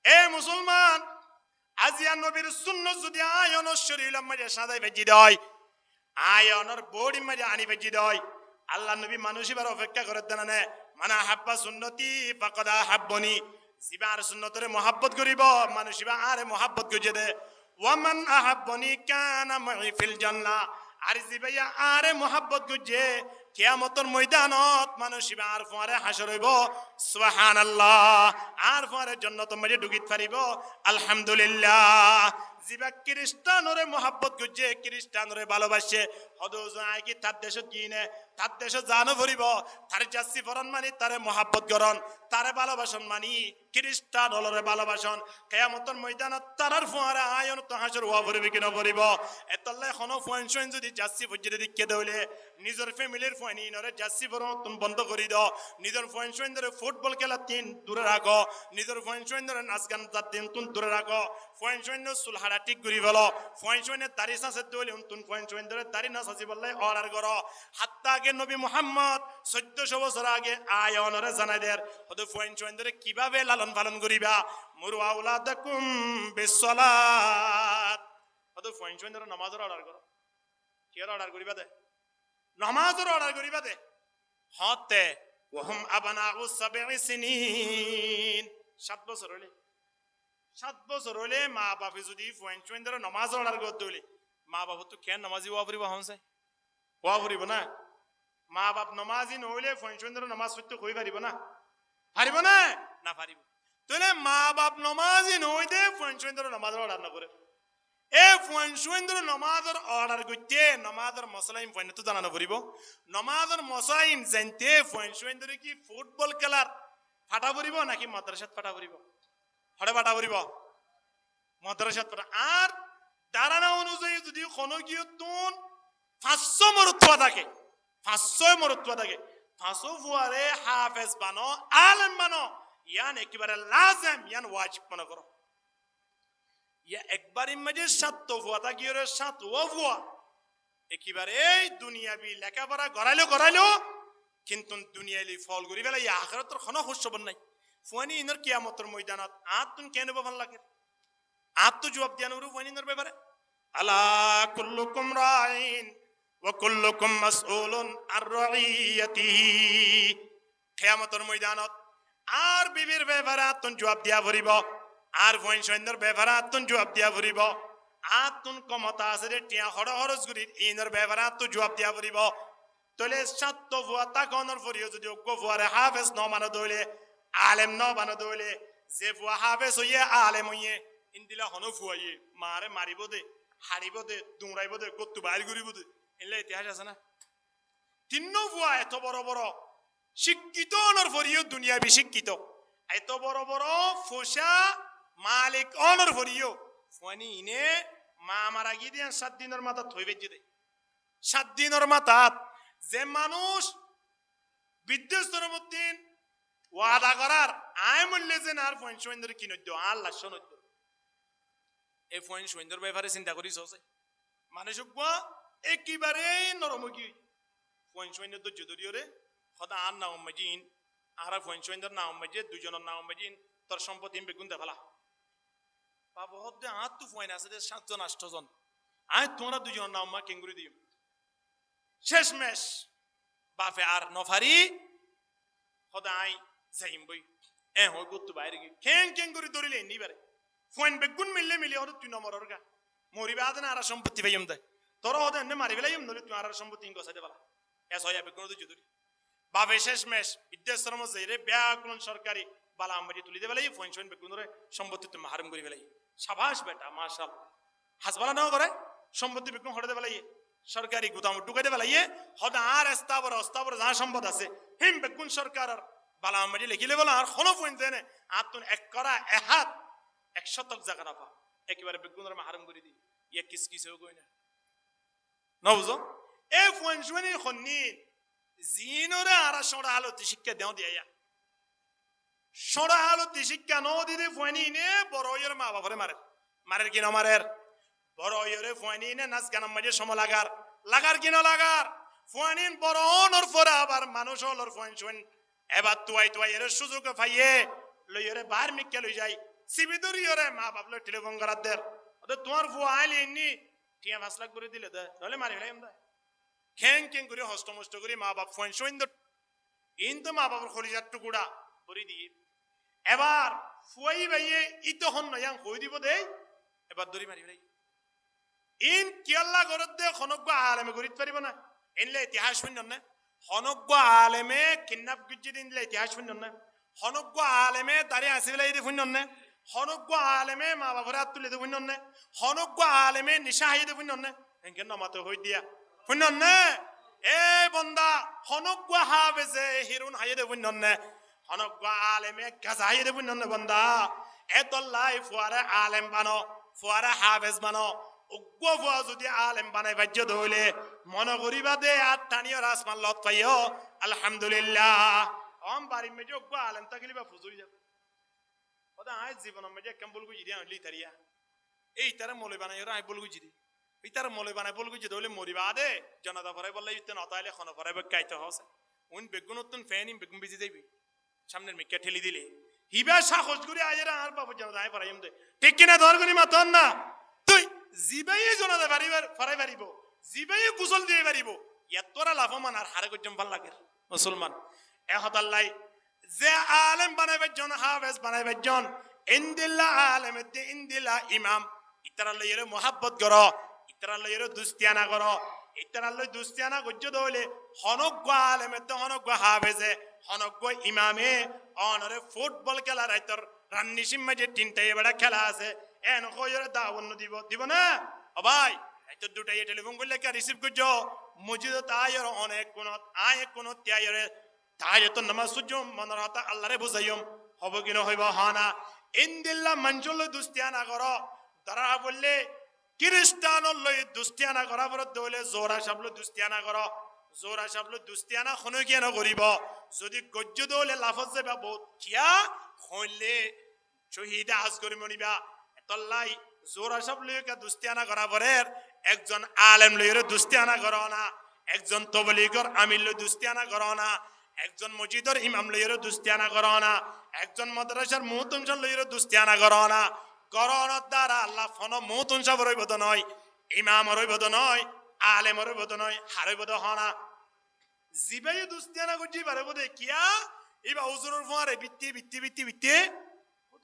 এ মুসলমান আজিয়া নবীর সুন্নত যদি আয়নের শরীরের মাঝে সাজাই ভেজি দেয় আয়নের বডি মাঝে আনি ভেজি দেয় আল্লাহ নবী মানুষ এবার অপেক্ষা করে দেন না মানে হাব্বা সুন্নতি ফাকাদ হাব্বনি জিবার সুন্নতরে মোহাব্বত করিব মানুষ এবার আরে মোহাব্বত গজে দে ওয়ামান আহাব্বনি কানা মাই ফিল জান্নাহ আর জিবাইয়া আরে মোহাব্বত গজে কিয়ামতের ময়দানত মানুষ আর পরে হাসর হইব সুবহানাল্লাহ আর পরে জান্নাতের মাঝে ঢুকিত পারিব আলহামদুলিল্লাহ জিবা খ্রিস্টানরে মোহাব্বত গজে খ্রিস্টানরে ভালোবাসে হদোজাই কি তার দেশত গিনে তার দেশত জানো ভরিব তার জাসি ফরন মানি তারে মোহাব্বত করন তারে ভালোবাসন মানি খ্রিস্টান হলরে ভালোবাসন কিয়ামতের ময়দানত তারার পরে আয়ন তো হাসর হওয়া ভরিব কি না ভরিব এতলে কোনো ফোন যদি জাসি ফজরে দিকে দেলে নিজের ফ্যামিলির ফোন ইনরে জাসি ফরন তুমি বন্ধ করে দাও নিজের ফোন ধরে ফুটবল খেলা তিন দূরে রাখো নিজের ফোন ধরে নাচ গান তিন তুন দূরে রাখো ফোন সুলহারা ঠিক করি বলো ফোন দাড়ি সাঁচে দলে তুন ফোন ধরে দাড়ি না সাঁচি বললে অর্ডার করো হাত্তা আগে নবী মুহাম্মদ 1400 বছর আগে আয়নরে জানাই দেয় হয়তো ফুয়াইন চুয়াইনরে কিভাবে লালন পালন করিবা মুরু আওলাদাকুম বিসসালাত হয়তো ফুয়াইন চুয়াইনরে নামাজের অর্ডার করো কি অর্ডার করিবা দে নামাজের অর্ডার করিবা দে হতে ওহম আবনাউ সাবঈ সিনিন 7 বছর হলে 7 বছর হলে মা বাপে যদি ফুয়াইন চুয়াইনরে নামাজ অর্ডার করতে হলে মা বাপ তো কেন নামাজি ওয়া করিবা হনছে ওয়া করিব না মা বাপ নামাজি নহলে ফুয়াইন চুয়াইনরে নামাজ পড়তে কই পারিব না না পারিব তাহলে মা বাপ নামাজি নহইতে ফুয়াইন চুয়াইনরে নামাজ অর্ডার না করে এ ফুয়াইন চুয়াইনরে নামাজের অর্ডার করতে নামাজের মশলাইন ফুয়াইন তো জানানো পড়িব নামাজের মশলাইন জানতে ফুয়াইন চুয়াইনরে কি ফুটবল খেলার ফাটা পড়িব নাকি মাদ্রাসাত ফাটা পড়িব হড়ে ফাটা পড়িব মাদ্রাসাত ফাটা আর ধারণা অনুযায়ী যদি কোনো গিয়ে তুন 500 মরুত্ব থাকে 500 মরুত্ব থাকে 500 ফুয়ারে হাফেজ বানো আলেম বানো ইয়ান একেবারে লাজম ইয়ান ওয়াজিব মনে করো ইয়া একবার ইমাজে 7 ফুয়া থাকিও 7 ফুয়া একেবারে এই দুনিয়াবি লেখাপড়া গড়াইলো কিন্তু দুনিয়ালি ফল করি বেলা ইয়া আখিরাতের কোনো খুশখবর নাই ফুয়ানি ইনর কিয়ামতের ময়দানত আত তুন কেন বাবান লাগে আত তো জবাব দিয়ানো ফুয়ানি ইনর ব্যাপারে আলা কুল্লুকুম রাইন ওয়া কুল্লুকুম মাসউলুন আর রাইয়াতিহি কিয়ামতের ময়দানত আর বিবির ব্যাপারে আতুন জবাব দিয়া ভরিব আর ফুয়াইন সৈন্যর ব্যাপারে আতুন জবাব দিয়া ভরিব আতুন ক্ষমতা আছে রে টিয়া খরচ করি ইনর ব্যাপারে আতুন জবাব দিয়া ভরিব তলে 7 ফুয়া তাকনর ফরিও যদি অজ্ঞ ফুয়ারে হাফেজ ন মানো দইলে আলেম ন বানো দইলে যে ফুয়া হাফেজ হইয়ে আলেম হইয়ে ইন্দিলা হনো ফুয়াইয়ে মারে মারিব দে হারিব দে দুমরাইব দে গত্তু বাইর করিব দে এলে ইতিহাস আছে না তিন্ন ফুয়া এত বড় বড় শিক্ষিত অনর ফরিও দুনিয়া বিশিক্ষিত এত বড় বড় ফোসা মালিক অনর ফরিও ফুয়ানি ইনে মা মারা গিয়ে দিয়ে 7 দিনের মাথা থই বেজে দে 7 দিনের মাথাত যে মানুষ বিদ্যুৎ মধ্যে ওয়াদা করার আয় মূল্যে যে আর ফুয়াইন চুয়াইনরে কি নদ্য আল্লাহ শোনদ্য এই ফুয়াইন চুয়াইনর ব্যাপারে চিন্তা করিস হচ্ছে মানুষ একেবারে নরমুখী ফুয়াইন চুয়াইনর তো যদুরিয়রে সদা আর না উম্মাজিন আর ফুয়াইন চুয়াইনর না উম্মাজে দুজনের না উম্মাজিন তোর সম্পত্তি বেগুন দেখালা বাবা হদ্দে আর তো ফুয়াইন আছে 7 জন 8 জন আয় তোমরা দুজনের না উম্মা কেঙ্গুরি দিও শেষমেশ বাপে আর নফারি সদাই যাইম বই হই গত্তু বাইরে গিয়ে কেং করে ধরিলে নিবারে ফোন বেগুন মিললে হতো তুই নম্বর গা মরিবা আদনা আর সম্পত্তি পাইম দেয় তোরা হতে এনে মারি বেলাইম নলে তুই আর সম্পত্তি গসাইতে পালা হইয়া বেগুন তো ধরি বাপে শেষমেশ বিদ্যাশ্রম যাইরে ব্যাকুলন সরকারি বালা আমবাজি তুলি দে বেলাই ফোন বেগুন ধরে সম্পত্তি তুমি হারাম করি বেলাই সাবাস বেটা মাশাআল্লাহ হাসবালা নাও করে সম্পত্তি বেগুন হড়ে দে বেলাই সরকারি গুদাম ঢুকাই দে বেলাইয়ে হদা আর অস্তাবর যা সম্পদ আছে হিম বেগুন সরকার বালা আমবাজি লিখিলে বলা আর কোনো ফোন দেনে আতুন এক করা এহাত 100 জায়গা রাখা একেবারে বেগুনের হারাম করে দি ইয়া কিসকিসেও কই না নবুঝো এ ফোন শুনি খন্নি জিনরে আর সড়া হালতি শিক্ষা দেও দিয়া সড়া হালতি শিক্ষা ন দিদি ফোনি নে বড় ইয়ের মা বাবারে মারের কি না মারের বড় ইয়েরে ফোনি নে নাচ গানাম মাঝে সম লাগার কি না লাগার ফোনিন বড় নর ফরা আবার মানুষ হলর ফোন শুন এবার তুয়াই এর সুযোগ পাইয়ে লইরে বার মিক্কে লই যাই সিবিদুরি ইয়েরে মা বাবলে টেলিফোন করার দের তোমার ফুয়া আইলি নি টিয়া 5 লাখ করে দিলে দে তাহলে মারি ফেলাইম দে কেং করে হস্তমষ্ট করে মা বাপ ফোন শুন ইনতো মা বাবার খলিজার টুকুড়া ভরি দিয়ে এবার ফুয়াই ভাইয়ে ইতখন নয়াং কই দিব দেই এবার দড়ি মারি ফেলাই ইন কিয়াল্লা গরত দে খনক আলেমে গরিত পারিব না এনলে ইতিহাস শুন না খনক আলেমে কিডন্যাপ গুজি দিনলে ইতিহাস শুন না খনক আলেমে দাঁড়িয়ে আসি ফেলাই দি শুন না খনক আলেমে মা বাবার হাত তুলে দে শুন না খনক আলেমে নিশা হাই দে শুন না এনকে নামাতে হই দিয়া শুন না এ বন্দা খনক হাবেজে হিরুন হাই দে শুন না খনক আলেমে গাজা হাই দে শুন না বন্দা এতল্লাই ফুয়ারে আলেম বানো ফুয়ারে হাবেজ বানো উগ্র ফুয়া যদি আলেম বানাই বাজ্য ধইলে মনে করিবা দে আর টানিও রাসমান লত পাইও আলহামদুলিল্লাহ বাড়ির মেজে উগ্র আলেম তাকিলিবা ফুজুরি যাবে ওদা আয় জীবনের মেজে কেম বলগু জিদি আনলি তারিয়া এই তারা মলে বানাই ওরা আই বলগু জিদি ইতার মলে বানাই বল গুজি দলে মরিবা দে জনতা পরে বললে ইতে নতাইলে খন পরে বেকাইতে হসে উন বেগুন উত্তন ফ্যান বেগুন বিজি দেবি সামনের মিক্কা ঠেলি দিলে হিবা সাহস করে আজেরা আর বাবু জনতা আয় পারাইম দে ঠিক কিনা ধরগনি মাতন না তুই জিবাই জনতা পারিবার ফরাই পারিব জিবাই কুশল দিয়ে পারিব এতরা লাভমান আর হারে গজম ভাল লাগে মুসলমান এহতাল্লাই যে আলেম বানাইবার জন হাফেজ বানাইবার জন ইনদিল্লাহ আলেম ইনদিল্লাহ ইমাম ইতারা লইরে মোহাব্বত করো ইতারা লইরে দুস্তিয়ানা করো ইতারা লই দুস্তিয়ানা গজ্জ দইলে হনজ্ঞ আলেমে তো হনজ্ঞ হাফেজে হনজ্ঞ ইমামে অনরে ফুটবল খেলা রাইতর রান্নি সিম্মা যে তিনটা এবারে খেলা আছে এন কইরে দাওয়ান্ন দিব না ও ভাই এত দুটাই টেলিফোন করলে কে রিসিভ করছো মসজিদ তাইর অনেক কোন আয় কোন ত্যায়রে তাই তো নামাজ সূর্য মনের হাতে আল্লাহরে বুঝাইম হব কি না হইব হানা ইনদিল্লাহ মঞ্জুল দুস্তিয়ানা করো তারা বললে খ্রিস্টান লই দুস্তিয়ানা করা বড় দলে জোরা সাবলো দুস্তিয়ানা করো জোরা সাবলো দুস্তিয়ানা খনো কি না করিব যদি গজ্জ দলে লাফজ যাবে বহুত কিয়া হইলে শহীদ আজ করি মনিবা তল্লাই জোরা সাবলো কে দুস্তিয়ানা করা পরে একজন আলেম লইরে দুস্তিয়ানা করো না একজন তবলিগর আমির লই দুস্তিয়ানা করো না একজন মসজিদের ইমাম লইরে দুস্তিয়ানা করো না একজন মাদ্রাসার মুহতমশন লইরে দুস্তিয়ানা করো না করোনার দ্বারা আল্লাহ ফন মুহতমশা রইব তো নয় ইমাম রইব তো নয় আলেম রইব তো নয় হারইব তো হনা জিবাই দুস্তিয়ানা করছি পারে বোধে কিয়া এবার হুজুরের ফোয়ারে বিত্তি বিত্তি বিত্তি বিত্তি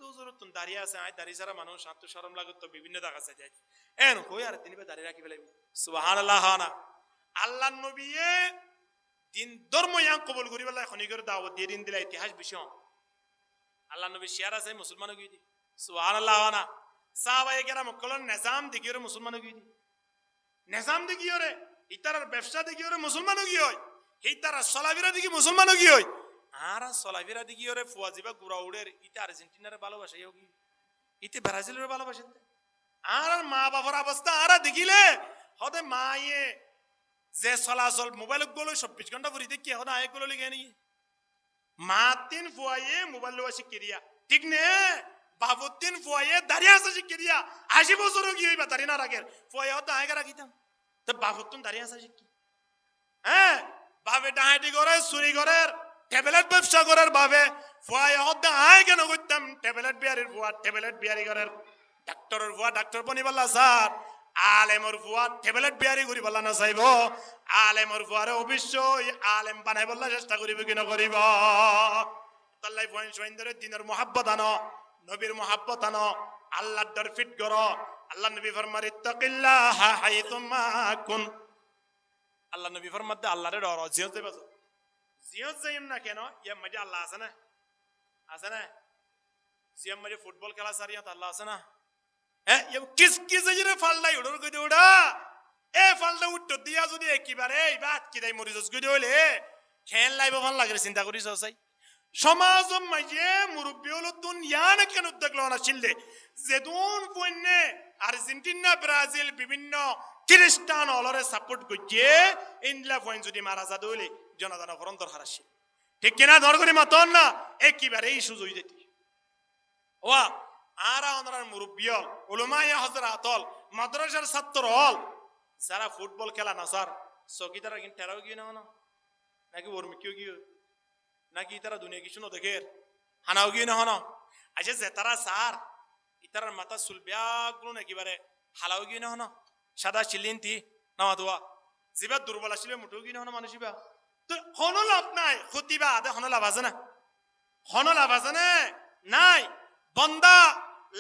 হুজুরের তো দাঁড়িয়ে আছে আয় দাঁড়িয়ে সারা মানুষ আত্ম শরম লাগত তো বিভিন্ন দেখা যায় এন কই আর তিনি দাঁড়িয়ে রাখি ফেলাইব সুবহানাল্লাহ হানা আল্লাহ নবী দিন ধর্ম ইয়াং কবুল করি বলে খনি করে দাওয়াত দিয়ে দিন দিলা ইতিহাস বিষয় আল্লাহ নবী শেয়ার আছে মুসলমান গই দি সুবহানাল্লাহ ওয়ানা সাহাবায়ে কেরাম কলন নিজাম দিকিরে মুসলমান গই দি নিজাম দিকিরে ইতারার ব্যবসা দিকিরে মুসলমান গই হয় ইতারা সলাবিরা দিকি মুসলমান গই হয় আর সলাবিরা দিকিরে ফুয়াজিবা গুরাউড়ের ইতা আর্জেন্টিনার ভালোবাসা ইয়োগি ইতে ব্রাজিলের ভালোবাসা আর মা বাবার অবস্থা আর দেখিলে হদে মায়ে যে চলাচল মোবাইল গুলো 24 ঘন্টা ভরি দেখি এখন আয় গুলো লিখে নি মাতিন ফুয়ায়ে মোবাইল লোয়া শিখে দিয়া ঠিক নে বাবুদ্দিন ফুয়ায়ে দাঁড়িয়ে আছে শিখে দিয়া 80 বছর কি হইবা দাঁড়িয়ে না রাখের ফুয়ায়ে হতো আগে রাখিতাম তো বাবুদ্দিন দাঁড়িয়ে আছে শিখি হ্যাঁ বাবে ডাহাটি করে চুরি করার ট্যাবলেট ব্যবসা করার বাবে ফুয়ায়ে হতো আয় কেন করতাম ট্যাবলেট বিয়ারির ফুয়া ট্যাবলেট বিয়ারি করার ডাক্তারের ফুয়া ডাক্তার বনিবাল্লা স্যার আলেমর ফুয়া ট্যাবলেট বিয়ারি করি বলা না চাইব আলেমর ফুয়ারে অবশ্যই আলেম বানাই বললা চেষ্টা করিব কি না করিব তাল্লাই ফোন সোইন ধরে দিনের মোহাব্বত আনো নবীর মোহাব্বত আনো আল্লাহর দর ফিট করো আল্লাহ নবী ফরমার ইত্তাকিল্লাহ হাইতুমা কুন আল্লাহ নবী ফরমার দে আল্লাহরে ডর জিয়ত যাইবা জিয়ত যাইম না কেন ইয়া মজা আল্লাহ আছে না জিয়ম মজা ফুটবল খেলা সারিয়াত আল্লাহ আছে না কিস কিস জেরে ফাললাই উড়র কই দেউড়া এ ফালটা উঠতো দিয়া যদি একেবারে এই বাত কি দাই মরিজস কই দেলে খেল লাইব ভাল লাগে চিন্তা করিস চাই সমাজ মাঝে মুরব্বী হলো দুনিয়া না কেন দেখলো না ছিললে যেদুন পণ্যে আর্জেন্টিনা ব্রাজিল বিভিন্ন খ্রিস্টান অলরে সাপোর্ট করছে ইন্দিলা পয়েন্ট যদি মারা যা দলে জনগণ ফরন্তর হারাসি ঠিক কিনা ধর করে মাতন না একেবারে এই সুযোগ দিতে ওয়া আরা ওনার মুরব্বী হল উলমায়ে হযরত হল মাদ্রাসার ছাত্র হল যারা ফুটবল খেলা না স্যার চকিদারা কিন্তু টেরাও গিয়ে না নাকি ওরমিকিও গিয়ে নাকি তারা দুনিয়া কিছু না দেখে হানাও গিয়ে না হন আচ্ছা যে তারা স্যার ইতারার মাথা চুলবিয়াগুলো একেবারে হালাও গিয়ে না হন সাদা চিলিন্তি নামা দোয়া যিবা দুর্বল আসলে মুঠো গিয়ে না হন মানুষিবা তো হন লাভ নাই ক্ষতিবা আদে হন লাভ আছে না হন লাভ আছে না নাই বন্দা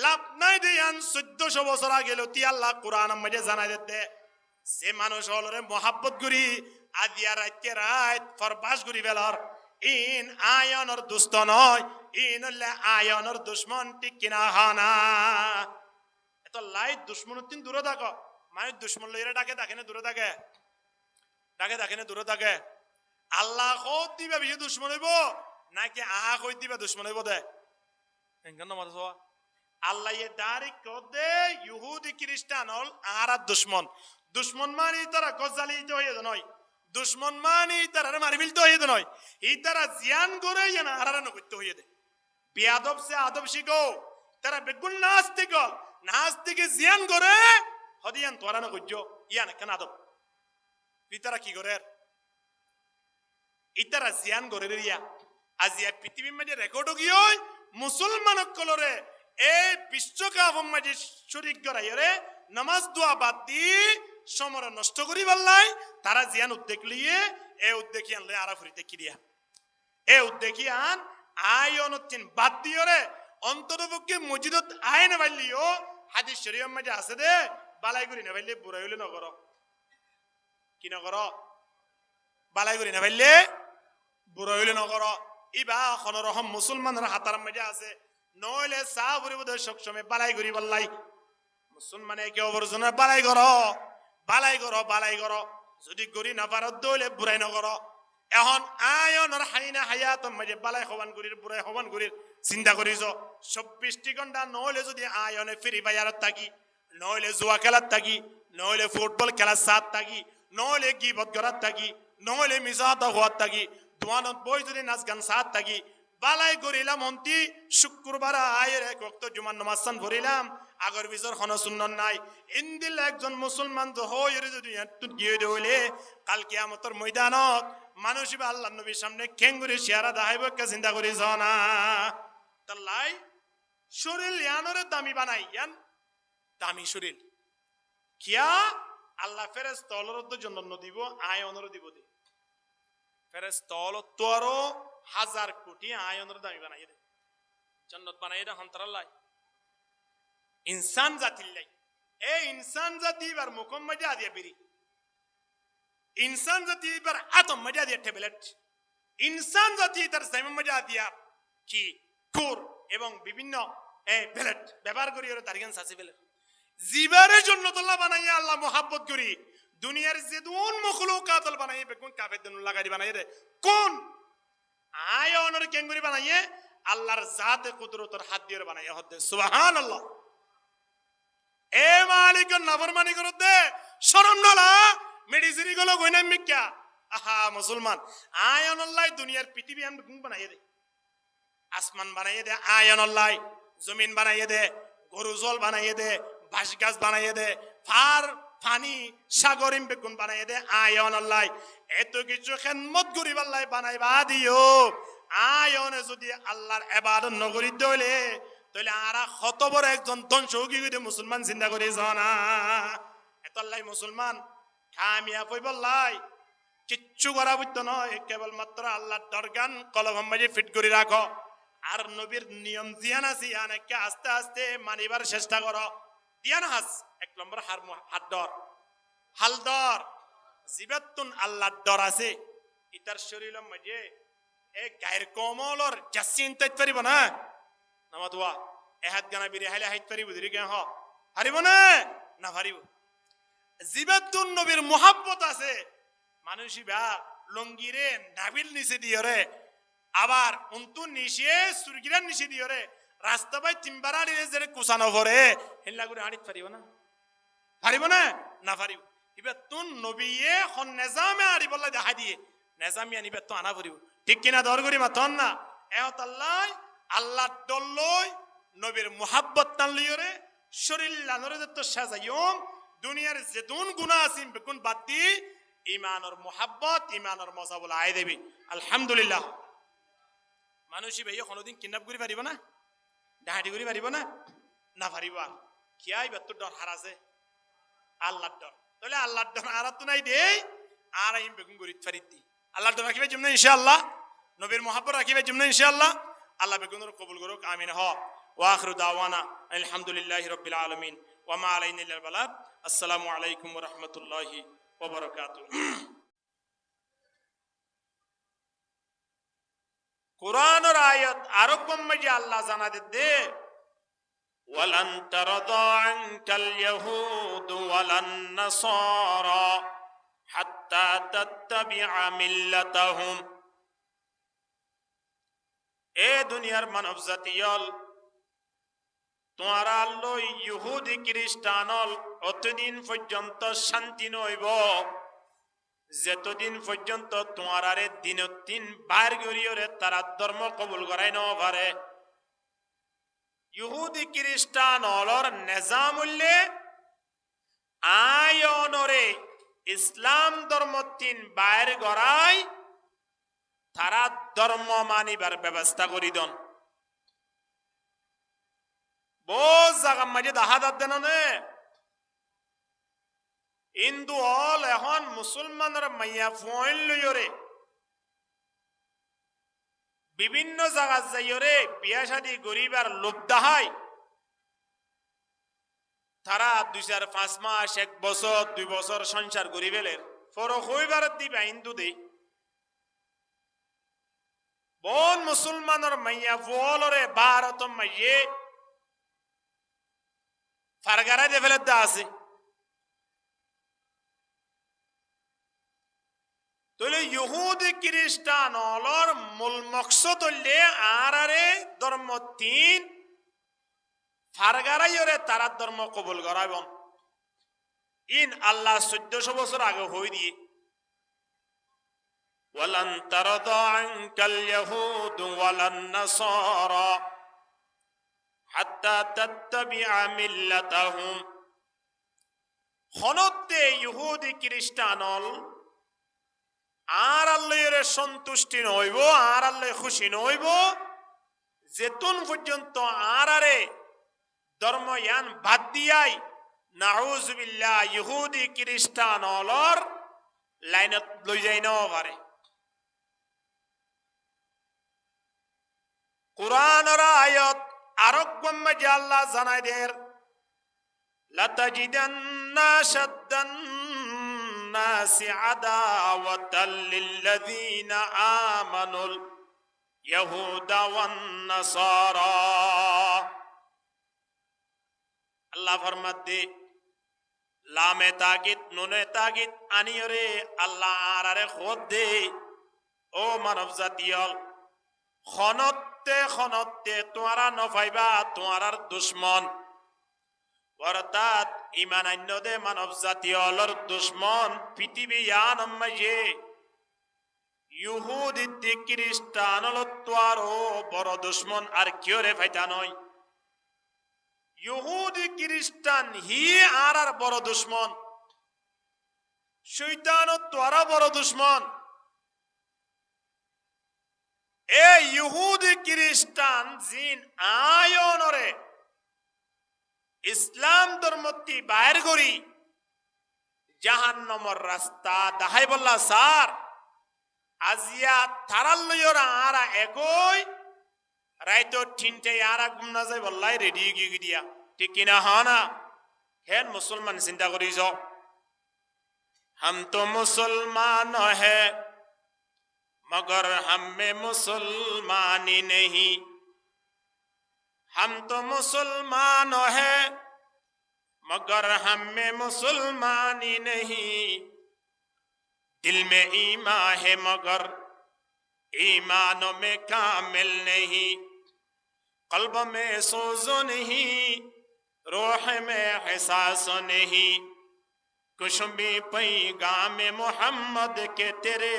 লাভ নাই দেয়ান 1400 বছর আগে লতি আল্লাহ কোরআন মধ্যে জানাই দিতে সে মানুষ হলরে মোহাব্বত করি আদিয়া রাতে রাত ফরবাস করি বেলার ইন আয়নর দুষ্ট নয় ইন হলে আয়নর দুশ্মন ঠিক কিনা হানা এত লাইট দুশ্মন তিন দূরে থাকো মানে দুশ্মন লইরে ডাকে দেখে না দূরে থাকে ডাকে না দূরে থাকে আল্লাহ কত দিবে বেশি দুশ্মন হইব নাকি আহা কই দিবে দুশ্মন হইব দে আল্লাহ ডাইরেক্ট কদে ইহুদি খ্রিস্টান হল আহার দুশ্মন দুশ্মন মানে তারা গজালি হয়ে নয় দুশ্মন মানে তারা মারিবিল তো হয়ে নয় এই তারা জিয়ান করে না আহারা নগত্য হয়ে দে বেয়াদব সে আদব শিখো তারা বেগুন নাস্তিক নাস্তিকে জিয়ান করে হদিয়ান তোরানো কইজো ইয়ান কেন আদব পিতারা কি করে ইতারা জিয়ান করে রিয়া আজিয়া পৃথিবীর মাঝে রেকর্ড গিয়ে মুসলমান কলরে এই বিশ্বকাপ মাঝে শরীক গড়াইরে নামাজ দোয়া বাদ দি সমর নষ্ট করি পারলাই তারা জিয়ান উদ্যোগ লিয়ে এই উদ্যোগী আনলে আরাফুরিতে কিরিয়া এই উদ্যোগী আন আয়নতিন বাদ দিয়রে অন্ততপক্ষে মসজিদত আয় না পারলিও হাদিস শরীফের মাঝে আছে দে বালাই করি না পারলে বুড়াই হইলে নগর কি নগর বালাই করি না পারলে বুড়াই হইলে নগর ইবা খনরহম মুসলমানের হাতার মাঝে আছে নইলে চা বুড়ি বোধ সবসময় বালাই করি বললাই মুসলমানে কেউ অবর্জনা বালাই করো বালাই করো বালাই করো যদি গড়ি না পারো দইলে বুড়াই নগর এখন আয়নের হাইনা হায়াত মাঝে বালাই হবান করির বুড়াই হবান করির চিন্তা করিস 24টি ঘন্টা নইলে যদি আয়নে ফ্রি ফায়ারত থাকি নইলে জুয়া খেলার থাকি নইলে ফুটবল খেলার সাথ থাকি নইলে গিবত করার থাকি নইলে মিজাত হওয়ার থাকি দোয়ানত বই যদি নাচ গান সাথ থাকি বালাই করিলাম অন্তি শুক্রবার আয়ের এক ওয়াক্ত জুমার নামাজ সান ভরিলাম আগর বিজর খন সুন্নত নাই ইন্দিল একজন মুসলমান তো হইরে যদি এত গিয়ে হইলে কাল কিয়ামতের ময়দানত মানুষ বা আল্লাহর নবীর সামনে কেঙ্গুরি শিয়ারা দাহাইব কে চিন্তা করিস না তাল্লাই শরীর ইয়ানরে দামি বানাই ইয়ান দামি শরীর কিয়া আল্লাহ ফেরেশতা তলরত জন্য দিব আয়নর দিব দে ফেরেশতা তো আরো 1000 কোটি আয়নর দামি বানাই দে জান্নাত বানাই দে হন্তরাল্লাহ ইনসান জাতির লাই এই ইনসান জাতি বার মুকম মজা দিয়া বিরি ইনসান জাতি বার আতম মজা দিয়া ট্যাবলেট ইনসান জাতি তার সাইম মজা দিয়া কি কুর এবং বিভিন্ন প্লেট ব্যবহার করি ওরা তারিগান সাসি প্লেট জীবনের জন্য তোল্লা বানাইয়া আল্লাহ মোহাব্বত করি দুনিয়ার যে দুন মখলুকাত বানাইয়ে বেগুন কাফের দিন লাগাই বানাইয়ে দে কোন আয়নের কেঙ্গুরি বানাইয়ে আল্লাহর জাতে কুদরতের হাত দিয়ে বানাইয়া হদ সুবহানাল্লাহ এ মালিক নাফরমানি করত দে শরম নলা মেডিসিন গুলো গয়না মিক্কা আহা মুসলমান আয়নাল্লাহ দুনিয়ার পৃথিবী আম গুণ বানাইয়ে দে আসমান বানাইয়ে দে আয়নাল্লাহ জমিন বানাইয়ে দে গরু জল বানাইয়ে দে বাঁশ গাছ বানাইয়ে দে ফার পানি সাগরিম বেগুন বানাইয়ে দে আয়নাল্লাহ এত কিছু খেদমত করিবাল্লাহ বানাইবা দিও আয়নে যদি আল্লাহর ইবাদত নগরী দইলে তাহলে আরা কত বড় একজন ধ্বংসী করে মুসলমান চিন্তা করে জানা এতলাই মুসলমান কামিয়াব হইবল্লাই কিচ্ছু করা বুঝতো নয় কেবলমাত্র আল্লাহর দরগান কলম মাঝে ফিট করে রাখো আর নবীর নিয়ম দিয়ান আছে ইয়ানকে আস্তে আস্তে মানিবার চেষ্টা করো দিয়ান হাস 1 নম্বর হাত ডর হাল ডর জিবাতুন আল্লাহর ডর আছে ইতার শরীরের মাঝে এ গায়ের কমলর জাসিন তৈত পারিব না নামাতুয়া এহাত গানা বিরে হাইলে হাইত পারিব দিরি কে হ হারিব না না পারিব জিবাতুন নবীর মোহাব্বত আছে মানুষই বা লঙ্গিরে নাবিল নিচে দিয়রে আবার উন্তু নিচে সুরগিরার নিচে দিয়রে রাস্তা বাই তিনবারাড়ি যে কুসানো ভরে হেল্লা করে হাঁড়িত পারিব না না পারিব এবার তুন নবীয়ে হন নেজামে আড়ি বললা দেখা দিয়ে নেজামি আনিবে তো আনা পড়িব ঠিক কিনা দর করি মাতন না এহত আল্লাহ আল্লাহ দল্লই নবীর মোহাব্বত টানলিয়রে শরীর লানরে যত সাজাইম দুনিয়ার যেতুন গুনাহ আসিম বেকুন বাতি ইমানের মোহাব্বত ইমানের মজা বলে আয় দেবি আলহামদুলিল্লাহ মানুষই ভাই কোনোদিন কিডন্যাপ করি পারিব না ডাহাটি করি পারিব না পারিব আর কি আইবার তোর ডর হারাছে আল্লাহর ডর তাহলে আল্লাহর ডর আর তো নাই দেই আর আইম বেগুন করি ফারিতি আল্লাহর ডর রাখিবে যেমন ইনশাআল্লাহ নবীর মোহাব্বত রাখিবে যেমন ইনশাআল্লাহ আল্লাহ বেগুনের কবুল করুক আমিন হ ওয়া আখিরু দাওয়ানা আলহামদুলিল্লাহি রাব্বিল আলামিন ওয়া মা আলাইনা ইল্লাল বালাগ আসসালামু আলাইকুম ওয়া রাহমাতুল্লাহি ওয়া বারাকাতুহু কুরআনের আয়াত আরকম মাঝে আল্লাহ জানা দে ওয়ালান তারদা আনকাল ইয়াহুদ ওয়ালান নাসারা হাত্তা তাত্তাবিআ মিল্লাতাহুম এ দুনিয়ার মানব জাতিয়ল তোমারা আল্লাহ ইহুদি খ্রিস্টানল অতদিন পর্যন্ত শান্তি নইব যতদিন পর্যন্ত তোমারে দিনত দিন বার করিয়রে তারা ধর্ম কবুল করাই ন পারে ইহুদি খ্রিস্টান অলর নেজামুল্লে আয়নরে ইসলাম ধর্ম তিন বাইর গড়াই তারা ধর্ম মানিবার ব্যবস্থা করি দন বহুত জায়গা মাঝে দেখা যাচ্ছে না হিন্দু হল এখন মুসলমানের মাইয়া ফোন লইরে বিভিন্ন জায়গা যাইরে বিয়া শাদী গরিবার লোভ দাহাই তারা 2-4-5 মাস 1 বছর 2 বছর সংসার করি বেলের ফরক হইবার দিবা হিন্দু দে বন মুসলমানের মাইয়া ফলরে ভারত মাইয়ে ফারগারা দে ফেলে দা আছে তাহলে ইহুদি খ্রিস্টান অলর মূল মকসদ হইলে আরে ধর্ম তিন ফারগারাইরে তারা ধর্ম কবুল করাবেন ইন আল্লাহ 1400 বছর আগে হই দিয়ে ওয়ালান তারদা আনকাল ইয়াহুদ ওয়ালান নাসারা হাত্তা তাত্তাবিআ মিল্লাতাহুম হনতে ইহুদি খ্রিস্টানল আর আল্লাহর সন্তুষ্টি নইব আর আল্লাহ খুশি নইব যেতুন পর্যন্ত আরে ধর্ম ইয়ান বাদ দিয়াই নাউজুবিল্লাহ ইহুদি খ্রিস্টান অলর লাইনত লই যাই ন পারে কুরআনের আয়াত আরকম মাঝে আল্লাহ জানাই দের লাতাজিদান্না শাদ্দান নাসি আদাওয়াতাল লিল্লাযিনা আমানুল ইয়াহুদা ওয়ান নাসারা আল্লাহ ফরমাত দে লামে তাকিদ নুনে তাকিদ আনিয়রে আল্লাহ আরে খোদ দে ও মানব জাতিয়ল খনতে তোয়ারা নফাইবা তোয়ারার দুশ্মন অর্থাৎ ইমান আন্য দে মানব জাতিয়লর দুশ্মন পৃথিবী আনম্মাইয়ে ইহুদি খ্রিস্টান তোয়ারও বড় দুশ্মন আর কিয় রে ফাইতা নয় ইহুদি খ্রিস্টান হি আর বড় দুশ্মন শয়তান তোরা বড় দুশ্মন এ ইহুদি খ্রিস্টান জিন আয়নরে ইসলাম ধর্মতি বাইর করি জাহান্নামের রাস্তা দেখাই বললা স্যার আজিয়া তারাল লইরা আরা একই রাইতো ঠিনটে আরা ঘুম না যায় বললাই রেডি গিয়ে দিয়া ঠিক কিনা হানা হেন মুসলমান চিন্তা করি যাও हम तो मुसलमान है मगर हम में मुसलमानी नहीं हम तो मुसलमान है मगर हम में मुसलमानी नहीं दिल में ईमान है मगर ईमानों में कामिल नहीं कल्ब में सोजो नहीं रूह में एहसास नहीं कुछ भी पैगाम मोहम्मद के तेरे